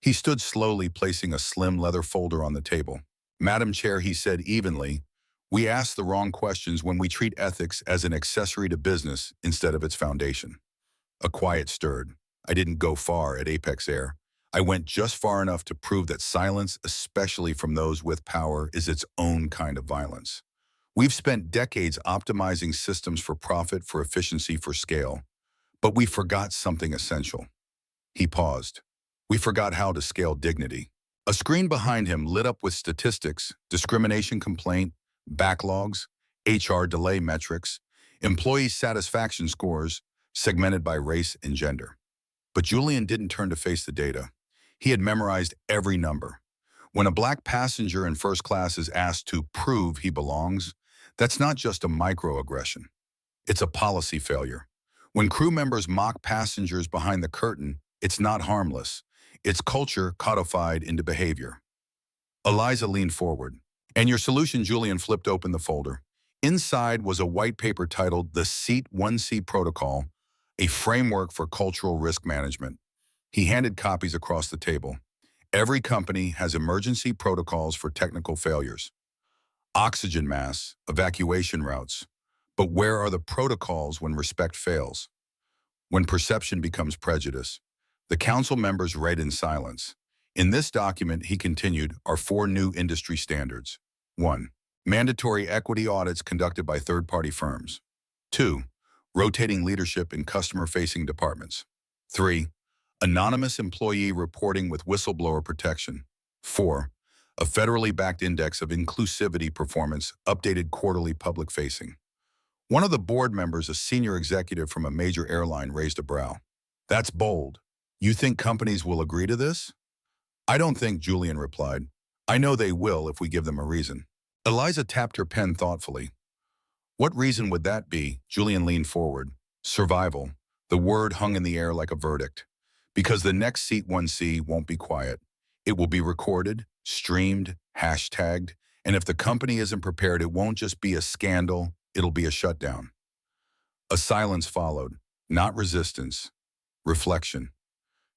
Speaker 1: He stood slowly, placing a slim leather folder on the table. "Madam Chair," he said evenly, "we ask the wrong questions when we treat ethics as an accessory to business instead of its foundation." A quiet stirred. "I didn't go far at Apex Air. I went just far enough to prove that silence, especially from those with power, is its own kind of violence. We've spent decades optimizing systems for profit, for efficiency, for scale. But we forgot something essential." He paused. "We forgot how to scale dignity." A screen behind him lit up with statistics: discrimination complaint, backlogs, HR delay metrics, employee satisfaction scores, segmented by race and gender. But Julian didn't turn to face the data. He had memorized every number. When a black passenger in first class is asked to prove he belongs, that's not just a microaggression. It's a policy failure. When crew members mock passengers behind the curtain, it's not harmless. It's culture codified into behavior. Eliza leaned forward. "And your solution?" Julian flipped open the folder. Inside was a white paper titled The Seat 1C Protocol, a framework for cultural risk management. He handed copies across the table. Every company has emergency protocols for technical failures. Oxygen masks, evacuation routes. But where are the protocols when respect fails? When perception becomes prejudice? The council members read in silence. "In this document," he continued, "are 4 new industry standards. 1. Mandatory equity audits conducted by third-party firms. 2. Rotating leadership in customer-facing departments. 3. Anonymous employee reporting with whistleblower protection. 4. a federally backed index of inclusivity performance updated quarterly public-facing. One of the board members, a senior executive from a major airline, raised a brow. That's bold. You think companies will agree to this? I don't think, Julian replied. I know they will if we give them a reason. Eliza tapped her pen thoughtfully. What reason would that be? Julian leaned forward. Survival. The word hung in the air like a verdict. Because the next Seat 1C won't be quiet. It will be recorded, streamed, hashtagged, and if the company isn't prepared, it won't just be a scandal, it'll be a shutdown. A silence followed, not resistance, reflection.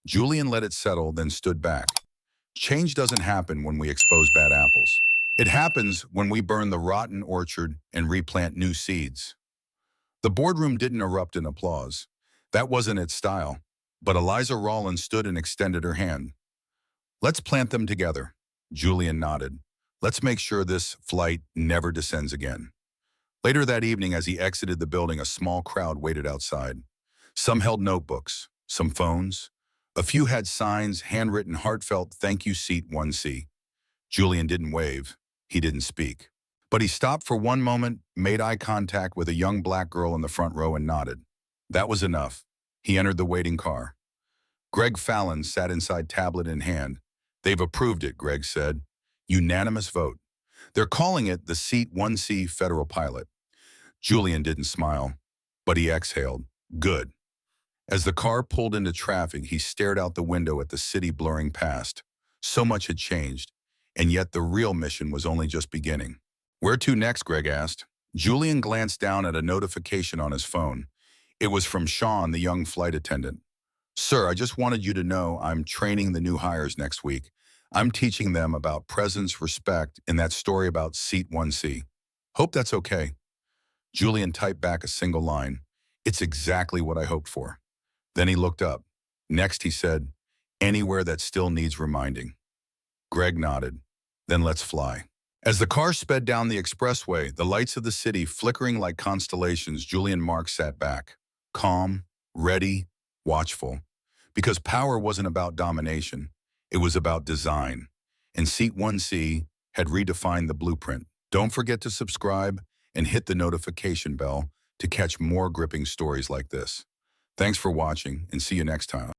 Speaker 1: Julian let it settle, then stood back. Change doesn't happen when we expose bad apples. It happens when we burn the rotten orchard and replant new seeds. The boardroom didn't erupt in applause. That wasn't its style. But Eliza Rollins stood and extended her hand. Let's plant them together. Julian nodded. Let's make sure this flight never descends again. Later that evening, as he exited the building, a small crowd waited outside. Some held notebooks, some phones. A few had signs, handwritten, heartfelt, thank you, Seat 1C. Julian didn't wave. He didn't speak. But he stopped for one moment, made eye contact with a young black girl in the front row and nodded. That was enough. He entered the waiting car. Greg Fallon sat inside, tablet in hand. They've approved it, Greg said. Unanimous vote. They're calling it the Seat 1C federal pilot. Julian didn't smile, but he exhaled. Good. As the car pulled into traffic, he stared out the window at the city blurring past. So much had changed, and yet the real mission was only just beginning. Where to next, Greg asked. Julian glanced down at a notification on his phone. It was from Sean, the young flight attendant. Sir, I just wanted you to know I'm training the new hires next week. I'm teaching them about presence, respect, and that story about Seat 1C. Hope that's okay. Julian typed back a single line. It's exactly what I hoped for. Then he looked up. Next, he said, anywhere that still needs reminding. Greg nodded. Then let's fly. As the car sped down the expressway, the lights of the city flickering like constellations, Julian Marks sat back, calm, ready, watchful. Because power wasn't about domination. It was about design. And Seat 1C had redefined the blueprint. Don't forget to subscribe and hit the notification bell to catch more gripping stories like this. Thanks for watching, and see you next time.